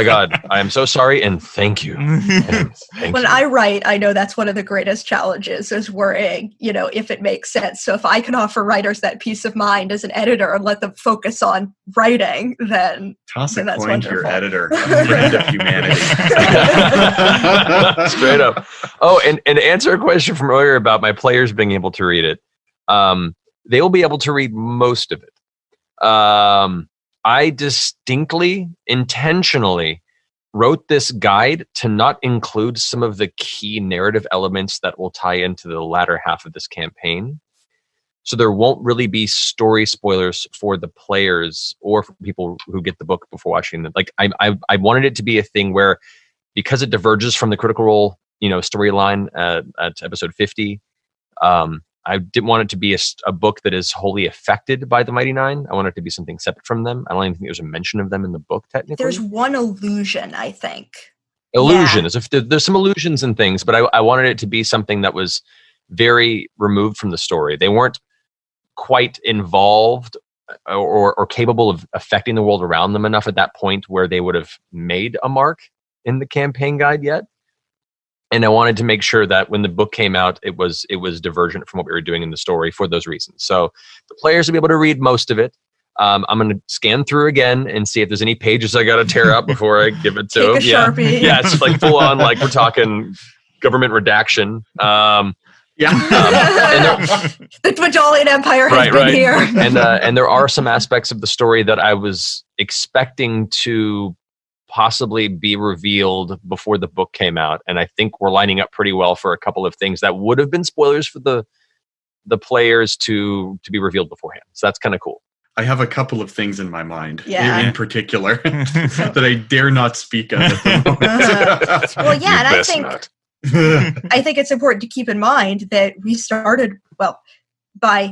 Speaker 2: God, I am so sorry, and thank you.
Speaker 4: When I write, I know that's one of the greatest challenges, is worrying, if it makes sense. So if I can offer writers that peace of mind as an editor and let them focus on writing, then
Speaker 5: toss a
Speaker 4: that's
Speaker 5: coin
Speaker 4: wonderful.
Speaker 5: to your editor, a friend of humanity.
Speaker 2: Straight up. Oh, and to answer a question from earlier about my players being able to read it, they will be able to read most of it. I distinctly, intentionally wrote this guide to not include some of the key narrative elements that will tie into the latter half of this campaign. So there won't really be story spoilers for the players or for people who get the book before watching it. Like I wanted it to be a thing where, because it diverges from the Critical Role, storyline at episode 50, I didn't want it to be a book that is wholly affected by the Mighty Nine. I want it to be something separate from them. I don't even think there's a mention of them in the book, technically.
Speaker 4: There's one allusion, I think.
Speaker 2: Illusion, as if there's some illusions and things, but I wanted it to be something that was very removed from the story. They weren't quite involved or capable of affecting the world around them enough at that point where they would have made a mark in the campaign guide yet. And I wanted to make sure that when the book came out, it was divergent from what we were doing in the story for those reasons. So the players will be able to read most of it. I'm going to scan through again and see if there's any pages I got to tear out before I give it to them.
Speaker 4: Take a Sharpie.
Speaker 2: Yeah, it's like full on, like we're talking government redaction.
Speaker 5: Yeah.
Speaker 4: The Dwajalian Empire has been here.
Speaker 2: And there are some aspects of the story that I was expecting to possibly be revealed before the book came out. And I think we're lining up pretty well for a couple of things that would have been spoilers for the players to be revealed beforehand. So that's kind of cool.
Speaker 5: I have a couple of things in my mind,
Speaker 4: Yeah.
Speaker 5: in particular, that I dare not speak of at the moment.
Speaker 4: Well, yeah, and
Speaker 2: best not.
Speaker 4: I think it's important to keep in mind that we started, I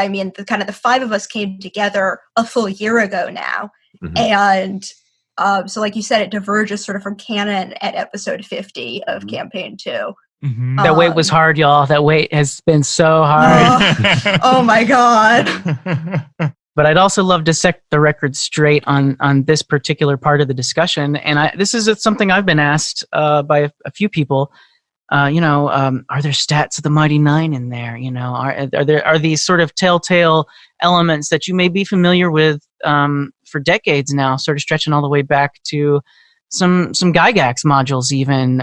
Speaker 4: mean, the five of us came together a full year ago now.
Speaker 2: Mhm.
Speaker 4: And so like you said, it diverges sort of from canon at episode 50 of campaign 2.
Speaker 1: Mhm.
Speaker 3: That wait was hard, y'all. That wait has been so hard.
Speaker 4: Oh my God.
Speaker 3: But I'd also love to set the record straight on this particular part of the discussion. And this is something I've been asked by a few people. Are there stats of the Mighty Nine in there? Are these sort of telltale elements that you may be familiar with for decades now, sort of stretching all the way back to some Gygax modules even,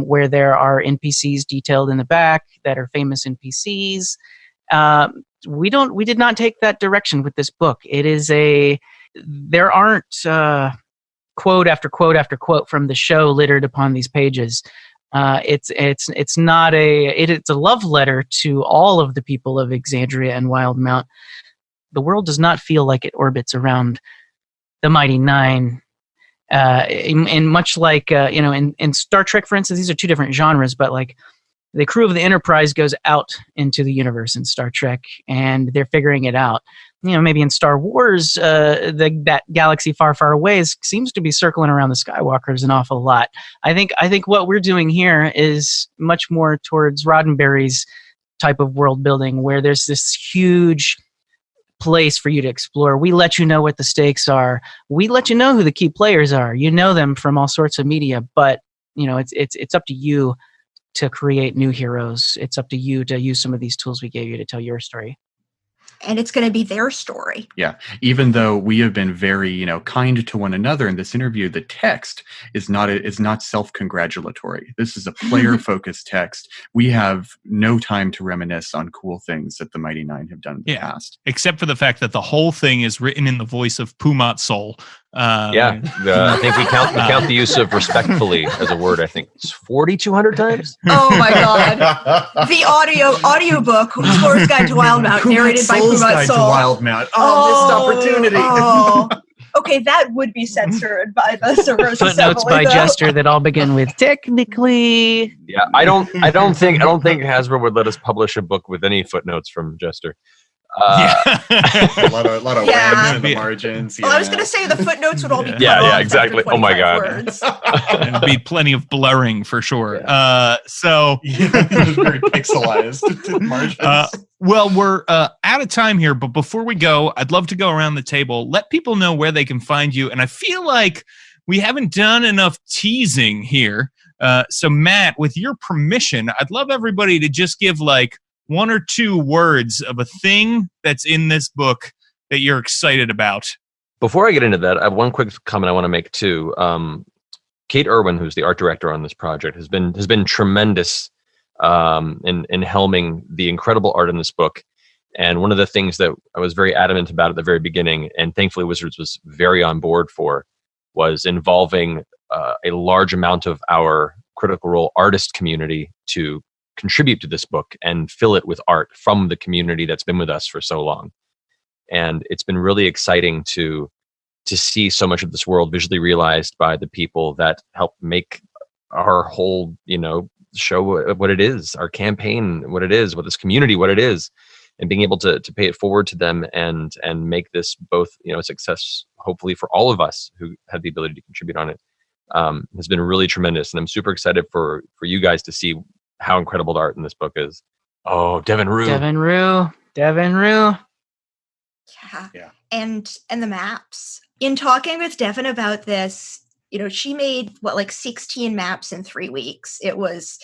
Speaker 3: where there are NPCs detailed in the back that are famous NPCs. We did not take that direction with this book. There aren't quote after quote after quote from the show littered upon these pages. It's a love letter to all of the people of Exandria and Wildemount. The world does not feel like it orbits around the Mighty Nine. And much like, in Star Trek, for instance, these are two different genres, but like the crew of the Enterprise goes out into the universe in Star Trek and they're figuring it out. Maybe in Star Wars, that galaxy far, far away seems to be circling around the Skywalkers an awful lot. I think what we're doing here is much more towards Roddenberry's type of world building, where there's this huge place for you to explore. We let you know what the stakes are. We let you know who the key players are. You know them from all sorts of media, but it's up to you to create new heroes. It's up to you to use some of these tools we gave you to tell your story.
Speaker 4: And it's going to be their story.
Speaker 5: Yeah. Even though we have been very, kind to one another in this interview, the text is not self-congratulatory. This is a player-focused text. We have no time to reminisce on cool things that the Mighty Nine have done in the past.
Speaker 1: Except for the fact that the whole thing is written in the voice of Pumat Sol.
Speaker 2: I think we count the use of respectfully as a word. I think it's 4,200 times.
Speaker 4: Oh my God! The audiobook Explorer's Guide to Wildemount, narrated by Pumat Sol.
Speaker 5: Wildemount. Missed opportunity.
Speaker 4: Oh. Okay, that would be censored by the Cerberus
Speaker 3: Footnotes
Speaker 4: Assembly,
Speaker 3: by Jester that all begin with technically.
Speaker 2: Yeah, I don't think Hasbro would let us publish a book with any footnotes from Jester.
Speaker 5: a lot of words in the margins.
Speaker 4: Well, I was going to say the footnotes would all be cut
Speaker 2: yeah,
Speaker 4: off
Speaker 2: exactly.
Speaker 4: after
Speaker 2: Oh my God.
Speaker 4: words.
Speaker 1: There'd be plenty of blurring for sure. So
Speaker 5: very pixelized margins.
Speaker 1: Well, we're out of time here, but before we go, I'd love to go around the table, let people know where they can find you, and I feel like we haven't done enough teasing here. So Matt, with your permission, I'd love everybody to just give like one or two words of a thing that's in this book that you're excited about.
Speaker 2: Before I get into that, I have one quick comment I want to make too. Kate Irwin, who's the art director on this project, has been tremendous in helming the incredible art in this book. And one of the things that I was very adamant about at the very beginning, and thankfully Wizards was very on board for, was involving a large amount of our Critical Role artist community to contribute to this book and fill it with art from the community that's been with us for so long. And it's been really exciting to see so much of this world visually realized by the people that help make our whole, show what it is, our campaign, what it is, what this community, what it is, and being able to pay it forward to them and make this both, a success, hopefully for all of us who had the ability to contribute on it, has been really tremendous. And I'm super excited for you guys to see how incredible the art in this book is. Oh, Devin Rue.
Speaker 4: Yeah. And the maps. In talking with Devin about this, she made 16 maps in 3 weeks. It was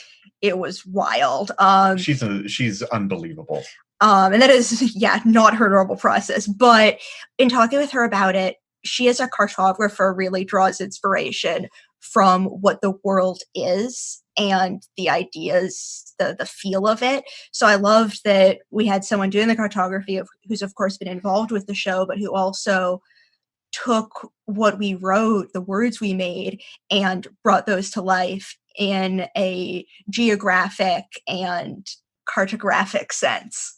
Speaker 4: wild.
Speaker 5: She's unbelievable.
Speaker 4: And that is, not her normal process. But in talking with her about it, she as a cartographer really draws inspiration from what the world is and the ideas, the feel of it. So I loved that we had someone doing the cartography who's of course been involved with the show, but who also took what we wrote, the words we made, and brought those to life in a geographic and cartographic sense.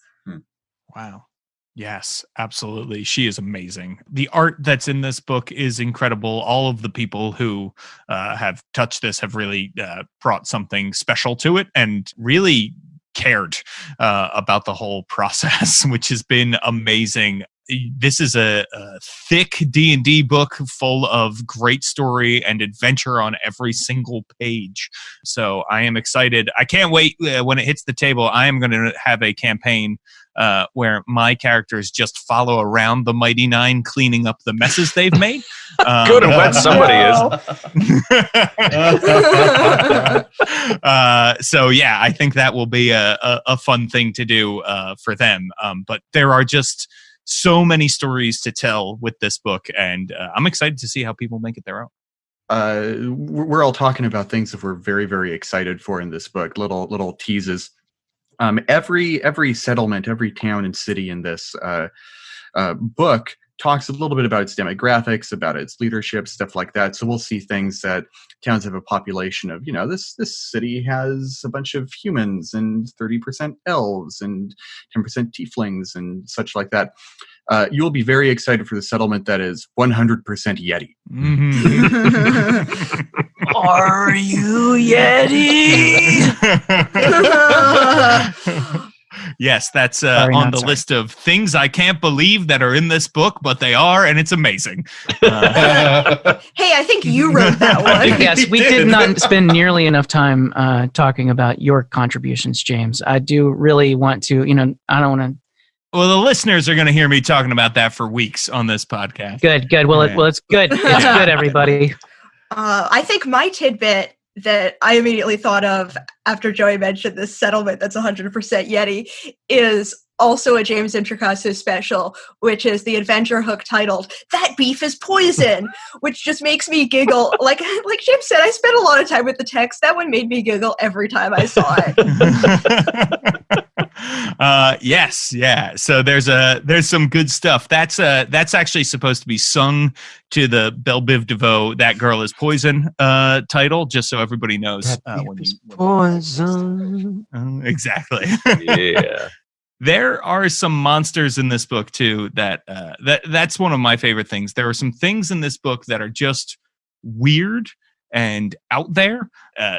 Speaker 1: Wow. Yes, absolutely. She is amazing. The art that's in this book is incredible. All of the people who have touched this have really brought something special to it and really cared about the whole process, which has been amazing. This is a thick D&D book full of great story and adventure on every single page. So I am excited. I can't wait when it hits the table. I am going to have a campaign where my characters just follow around the Mighty Nine, cleaning up the messes they've made.
Speaker 2: Good and wet somebody
Speaker 1: is. So yeah, I think that will be a fun thing to do for them. But there are just so many stories to tell with this book, and I'm excited to see how people make it their own.
Speaker 5: We're all talking about things that we're very, very excited for in this book. Little teases. Every settlement, every town and city in this book talks a little bit about its demographics, about its leadership, stuff like that. So we'll see things that towns have a population of, this city has a bunch of humans and 30% elves and 10% tieflings and such like that. You will be very excited for the settlement that is 100% Yeti.
Speaker 1: Mm-hmm.
Speaker 3: Are you Yeti?
Speaker 1: Yes, that's on the list of things I can't believe that are in this book, but they are, and it's amazing.
Speaker 4: Hey, I think you wrote that one.
Speaker 3: Yes, we did not spend nearly enough time talking about your contributions, James. I do really want to, I don't want to.
Speaker 1: Well, the listeners are going to hear me talking about that for weeks on this podcast.
Speaker 3: Good. Well, it's good. It's good, everybody.
Speaker 4: I think my tidbit that I immediately thought of after Joey mentioned this settlement that's 100% Yeti is also a James Intricasso special, which is the adventure hook titled "That Beef is Poison," which just makes me giggle. Like James said, I spent a lot of time with the text. That one made me giggle every time I saw it.
Speaker 1: Yes, yeah. So there's some good stuff. That's actually supposed to be sung to the Belle Biv DeVoe "That Girl Is Poison" title, just so everybody knows.
Speaker 3: Poison.
Speaker 1: Exactly.
Speaker 2: Yeah.
Speaker 1: There are some monsters in this book too. That's one of my favorite things. There are some things in this book that are just weird and out there,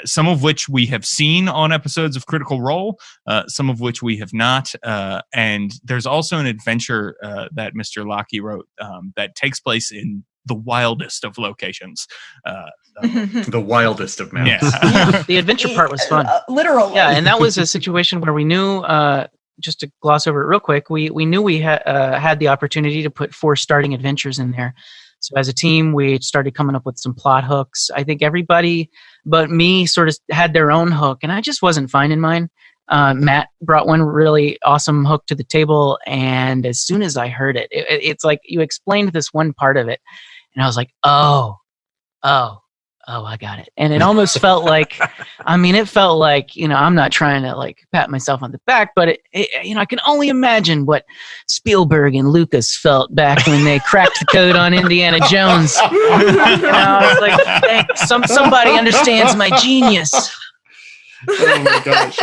Speaker 1: some of which we have seen on episodes of Critical Role, some of which we have not. And there's also an adventure that Mr. Locke wrote that takes place in the wildest of locations.
Speaker 5: The wildest of mountains.
Speaker 1: Yeah.
Speaker 3: The adventure part was fun.
Speaker 4: Literally.
Speaker 3: Yeah, and that was a situation where we knew, just to gloss over it real quick, we knew we had the opportunity to put 4 starting adventures in there. So as a team, we started coming up with some plot hooks. I think everybody but me sort of had their own hook, and I just wasn't finding mine. Matt brought one really awesome hook to the table, and as soon as I heard it, it's like you explained this one part of it, and I was like, oh, I got it. And it almost felt like, I'm not trying to like pat myself on the back, but I can only imagine what Spielberg and Lucas felt back when they cracked the code on Indiana Jones. It's like, somebody understands my genius.
Speaker 5: Oh my gosh.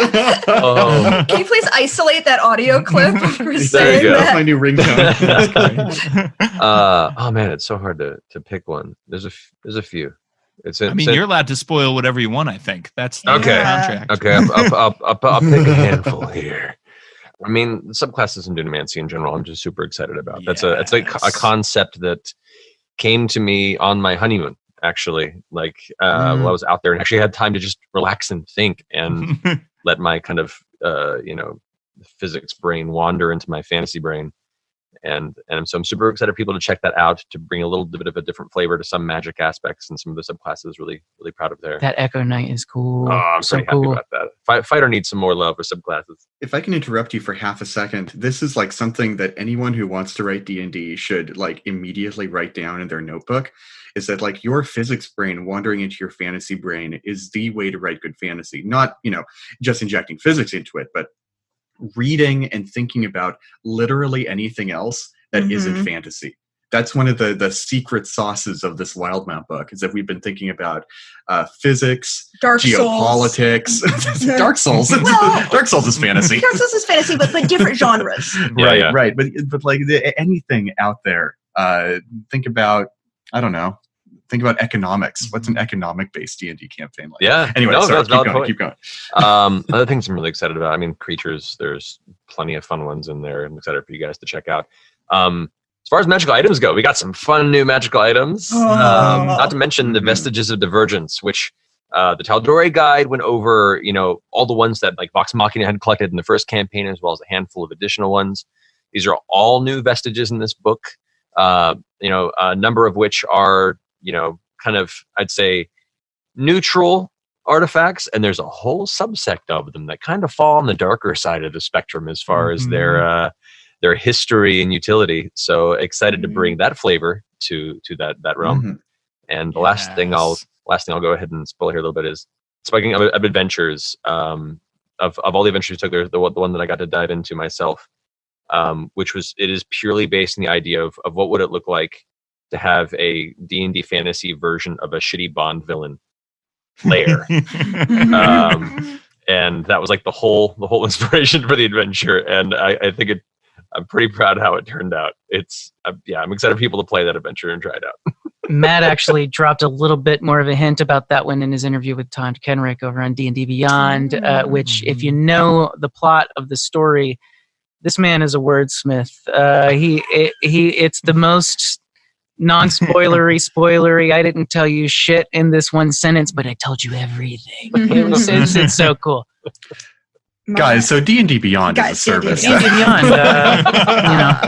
Speaker 4: Can you please isolate that audio clip for
Speaker 2: There
Speaker 4: saying
Speaker 2: you go.
Speaker 5: That's
Speaker 4: that?
Speaker 5: my new ringtone. That's great.
Speaker 2: Oh man, it's so hard to pick one. There's a few.
Speaker 1: You're allowed to spoil whatever you want. I think that's the
Speaker 2: Okay.
Speaker 1: contract.
Speaker 2: Okay, I'll pick a handful here. I mean, subclasses in Dunamancy in general, I'm just super excited about. It's a concept that came to me on my honeymoon, actually. While I was out there and actually had time to just relax and think and let my kind of physics brain wander into my fantasy brain. So I'm super excited for people to check that out, to bring a little bit of a different flavor to some magic aspects and some of the subclasses. Really, really proud of there.
Speaker 3: That Echo Knight is cool.
Speaker 2: Oh, I'm pretty happy about that. Fighter needs some more love for subclasses.
Speaker 5: If I can interrupt you for half a second, this is like something that anyone who wants to write D&D should like immediately write down in their notebook, is that like your physics brain wandering into your fantasy brain is the way to write good fantasy. Not, just injecting physics into it, but reading and thinking about literally anything else that isn't fantasy. That's one of the secret sauces of this Wildemount book, is that we've been thinking about physics, geopolitics, Dark Souls. Dark Souls is fantasy.
Speaker 4: Dark Souls is fantasy, but different genres.
Speaker 5: Right. But like anything out there, think about, I don't know. Think about economics. What's an economic-based D&D campaign like?
Speaker 2: Yeah.
Speaker 5: Anyway, keep going.
Speaker 2: Other things I'm really excited about. I mean, creatures, there's plenty of fun ones in there. I'm excited for you guys to check out. As far as magical items go, we got some fun new magical items. Not to mention the Vestiges of Divergence, which the Tal'Dorei guide went over, all the ones that like Vox Machina had collected in the first campaign, as well as a handful of additional ones. These are all new vestiges in this book. A number of which are, kind of, I'd say, neutral artifacts, and there's a whole subsect of them that kind of fall on the darker side of the spectrum as far as their history and utility. So excited to bring that flavor to that realm. And the last thing I'll go ahead and spoil here a little bit is, speaking of adventures, of all the adventures we took, there's the one that I got to dive into myself, it is purely based on the idea of what would it look like to have a D&D fantasy version of a shitty Bond villain lair. And that was like the whole inspiration for the adventure. And I think I'm pretty proud how it turned out. I'm excited for people to play that adventure and try it out.
Speaker 3: Matt actually dropped a little bit more of a hint about that one in his interview with Todd Kenrick over on D&D Beyond, which, if you know the plot of the story, this man is a wordsmith. It's the most non-spoilery, I didn't tell you shit in this one sentence, but I told you everything. It's so cool.
Speaker 5: Guys, so D&D Beyond is a service.
Speaker 3: D&D Beyond,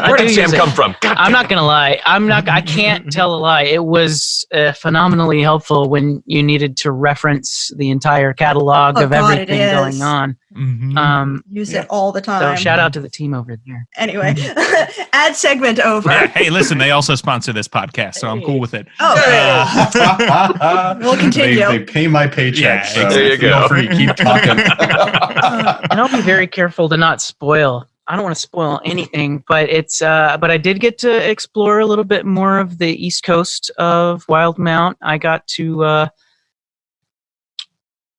Speaker 2: where did Sam come from?
Speaker 3: I'm not gonna lie. I can't tell a lie. It was phenomenally helpful when you needed to reference the entire catalog of everything going on.
Speaker 4: Use it all the time.
Speaker 3: So shout out to the team over there.
Speaker 4: Anyway, ad segment over.
Speaker 1: Yeah, hey, listen, they also sponsor this podcast, so I'm cool with it.
Speaker 4: We'll continue.
Speaker 5: They pay my paycheck, so
Speaker 2: there you go.
Speaker 5: Feel free to keep talking.
Speaker 3: And I'll be very careful to not spoil. I don't want to spoil anything, but but I did get to explore a little bit more of the east coast of Wildemount. I got to.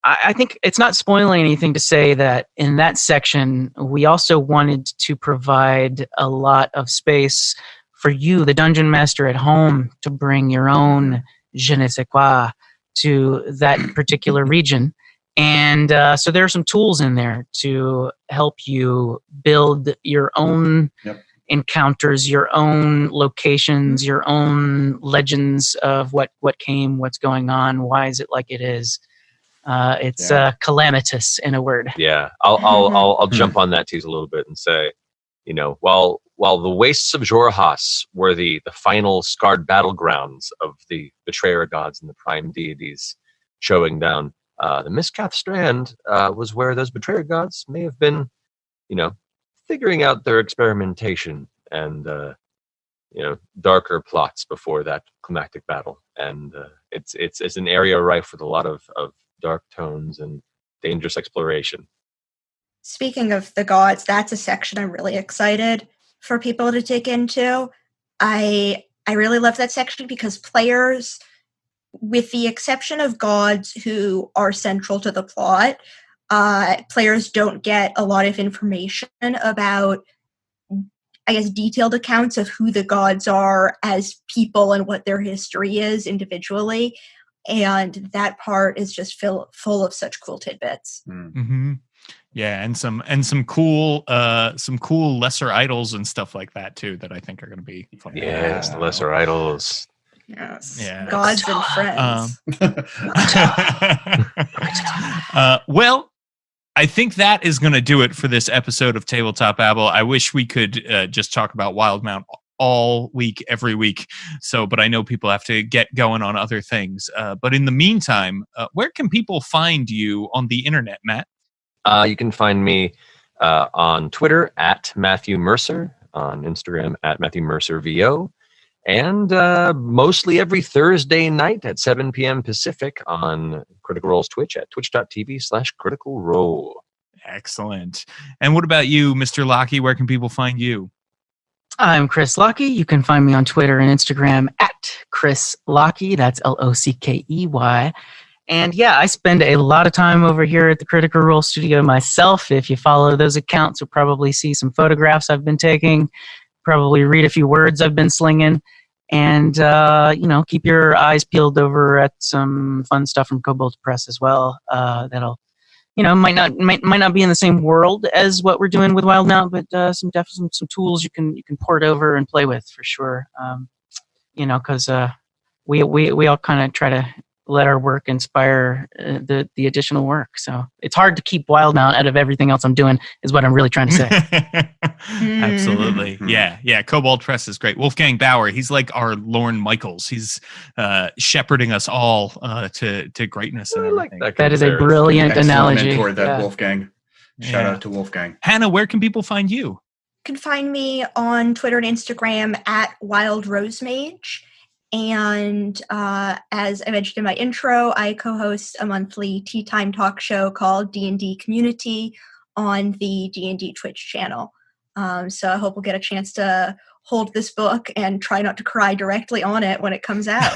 Speaker 3: I think it's not spoiling anything to say that in that section, we also wanted to provide a lot of space for you, the dungeon master at home, to bring your own je ne sais quoi to that particular region. And so there are some tools in there to help you build your own encounters, your own locations, your own legends of what came, what's going on, why is it like it is. It's calamitous, in a word.
Speaker 2: Yeah, I'll jump on that tease a little bit and say, while the wastes of Jorahas were the final scarred battlegrounds of the betrayer gods and the prime deities showing down, the Mistcath Strand was where those betrayer gods may have been, figuring out their experimentation and darker plots before that climactic battle. And it's an area rife with a lot of dark tones and dangerous exploration.
Speaker 4: Speaking of the gods, that's a section I'm really excited for people to dig into. I really love that section because players, with the exception of gods who are central to the plot, players don't get a lot of information about, I guess, detailed accounts of who the gods are as people and what their history is individually. And that part is just full of such cool tidbits.
Speaker 1: Mm-hmm. Yeah, and some cool lesser idols and stuff like that too that I think are going to be fun.
Speaker 2: Yes, the lesser idols.
Speaker 4: Yes,
Speaker 1: yeah.
Speaker 4: Gods and friends.
Speaker 1: Well, I think that is going to do it for this episode of Tabletop Babble. I wish we could just talk about Wildemount all week, every week. But I know people have to get going on other things. But in the meantime, where can people find you on the internet, Matt?
Speaker 2: You can find me on Twitter at Matthew Mercer, on Instagram at Matthew Mercer VO, and mostly every Thursday night at 7 p.m. Pacific on Critical Role's Twitch at twitch.tv/Critical Role.
Speaker 1: Excellent. And what about you, Mr. Lockey? Where can people find you?
Speaker 3: I'm Chris Lockey. You can find me on Twitter and Instagram at Chris Lockey. That's Lockey. And yeah, I spend a lot of time over here at the Critical Role studio myself. If you follow those accounts, you'll probably see some photographs I've been taking, probably read a few words I've been slinging, and keep your eyes peeled over at some fun stuff from Kobold Press as well. That'll might not be in the same world as what we're doing with Wildemount, but some tools you can port over and play with for sure. Because we all kind of try to let our work inspire the additional work. So it's hard to keep Wildemount out of everything else I'm doing, is what I'm really trying to say.
Speaker 1: Absolutely. Yeah. Kobold Press is great. Wolfgang Bauer, he's like our Lorne Michaels. He's shepherding us all to greatness and everything.
Speaker 3: That is a brilliant analogy.
Speaker 5: Mentor, that Wolfgang. Shout out to Wolfgang.
Speaker 1: Hannah, where can people find you?
Speaker 4: You can find me on Twitter and Instagram at Wild Rosemage. And as I mentioned in my intro, I co-host a monthly tea time talk show called D&D Community on the D&D Twitch channel. So I hope we'll get a chance to hold this book and try not to cry directly on it when it comes out.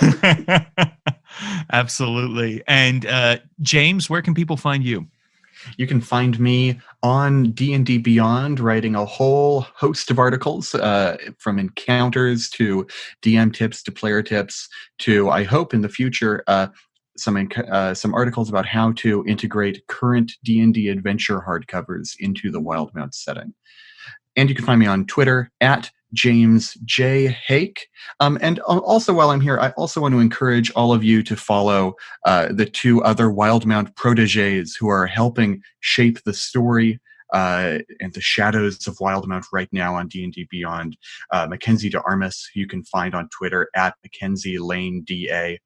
Speaker 1: Absolutely. And James, where can people find you?
Speaker 5: You can find me on D&D Beyond, writing a whole host of articles, from encounters to DM tips to player tips to, I hope in the future, some articles about how to integrate current D&D adventure hardcovers into the Wildemount setting. And you can find me on Twitter at James J. Hake. And also, while I'm here, I also want to encourage all of you to follow the two other Wildemount proteges who are helping shape the story and the shadows of Wildemount right now on D&D Beyond. Mackenzie DeArmas, who you can find on Twitter at Mackenzie Lane DA,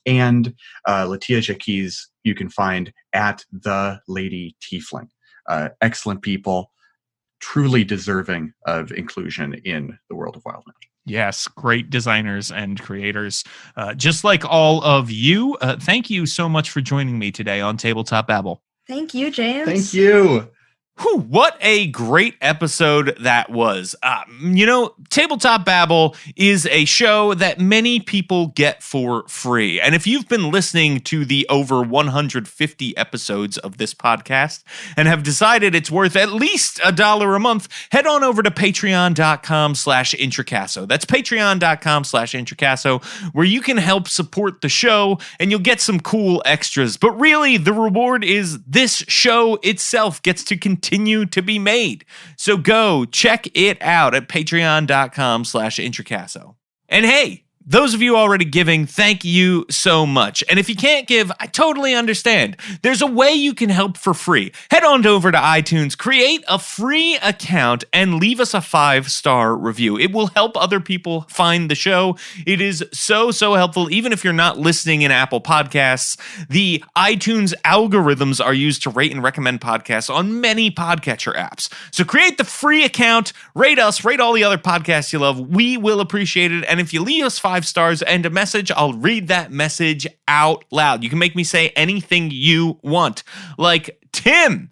Speaker 5: and Latia Jaquiz, you can find at The Lady Tiefling. Excellent people. Truly deserving of inclusion in the world of Wildemount.
Speaker 1: Yes, great designers and creators. Just like all of you, thank you so much for joining me today on Tabletop Babble.
Speaker 4: Thank you, James.
Speaker 5: Thank you.
Speaker 1: Whew, what a great episode that was. Tabletop Babble is a show that many people get for free. And if you've been listening to the over 150 episodes of this podcast and have decided it's worth at least $1 a month, head on over to patreon.com/Intracasso. That's patreon.com/Intracasso, where you can help support the show and you'll get some cool extras. But really, the reward is this show itself gets to continue to be made. So go check it out at patreon.com/Intracasso. And hey, those of you already giving, thank you so much. And if you can't give, I totally understand. There's a way you can help for free. Head on over to iTunes, create a free account, and leave us a 5-star review. It will help other people find the show. It is so helpful. Even if you're not listening in Apple Podcasts, the iTunes algorithms are used to rate and recommend podcasts on many podcatcher apps. So create the free account, rate us, rate all the other podcasts you love. We will appreciate it. And if you leave us 5 stars and a message, I'll read that message out loud. You can make me say anything you want. Like Tim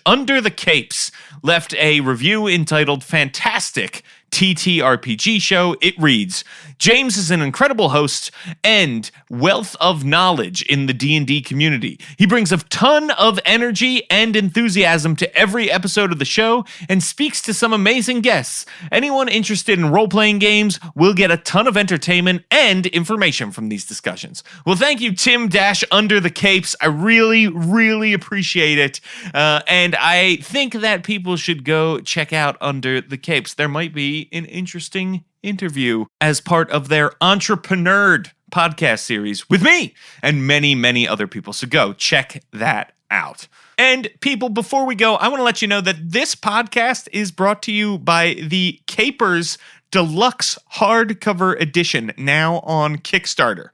Speaker 1: Under the Capes left a review entitled Fantastic TTRPG Show. It reads, James is an incredible host and wealth of knowledge in the D&D community. He brings a ton of energy and enthusiasm to every episode of the show and speaks to some amazing guests. Anyone interested in role-playing games will get a ton of entertainment and information from these discussions. Well, thank you, Tim Under the Capes. I really appreciate it. And I think that people should go check out Under the Capes. There might be an interesting interview as part of their Entrepreneur podcast series with me and many other people. So go check that out. And people, before we go, I want to let you know that this podcast is brought to you by the Capers Deluxe Hardcover Edition, now on Kickstarter.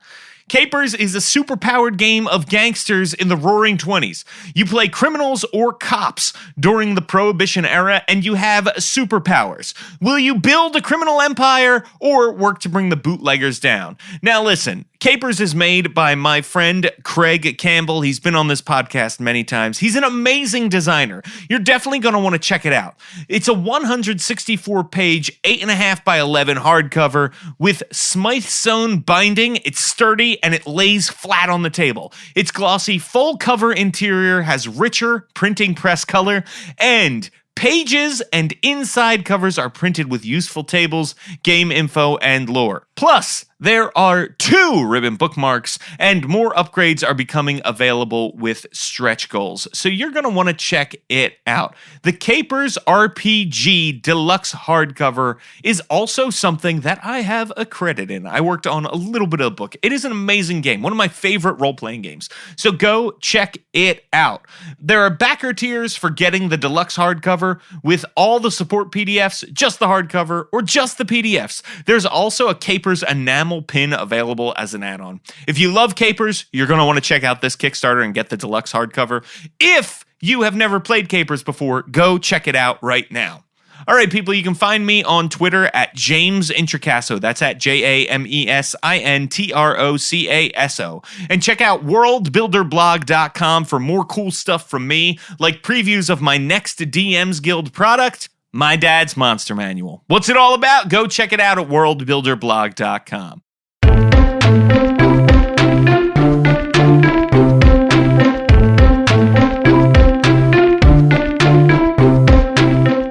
Speaker 1: Capers is a superpowered game of gangsters in the Roaring 20s. You play criminals or cops during the Prohibition era, and you have superpowers. Will you build a criminal empire or work to bring the bootleggers down? Now listen, Capers is made by my friend Craig Campbell. He's been on this podcast many times. He's an amazing designer. You're definitely going to want to check it out. It's a 164-page, 8.5 by 11 hardcover with Smythe sewn binding. It's sturdy and it lays flat on the table. Its glossy full cover interior has richer printing press color, and pages and inside covers are printed with useful tables, game info, and lore. Plus, there are 2 ribbon bookmarks, and more upgrades are becoming available with stretch goals. So you're going to want to check it out. The Capers RPG Deluxe Hardcover is also something that I have a credit in. I worked on a little bit of the book. It is an amazing game, one of my favorite role-playing games. So go check it out. There are backer tiers for getting the Deluxe Hardcover with all the support PDFs, just the hardcover, or just the PDFs. There's also a Capers enamel pin available as an add-on. If you love Capers, you're going to want to check out this Kickstarter and get the deluxe hardcover. If you have never played Capers before, go check it out right now. All right, people, you can find me on Twitter at James Introcaso. That's at JamesIntrocaso. And check out worldbuilderblog.com for more cool stuff from me, like previews of my next DM's Guild product, My Dad's Monster Manual. What's it all about? Go check it out at worldbuilderblog.com.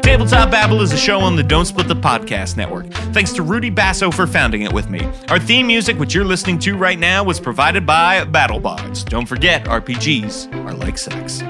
Speaker 1: Tabletop Babble is a show on the Don't Split the Podcast Network. Thanks to Rudy Basso for founding it with me. Our theme music, which you're listening to right now, was provided by BattleBards. Don't forget, RPGs are like sex.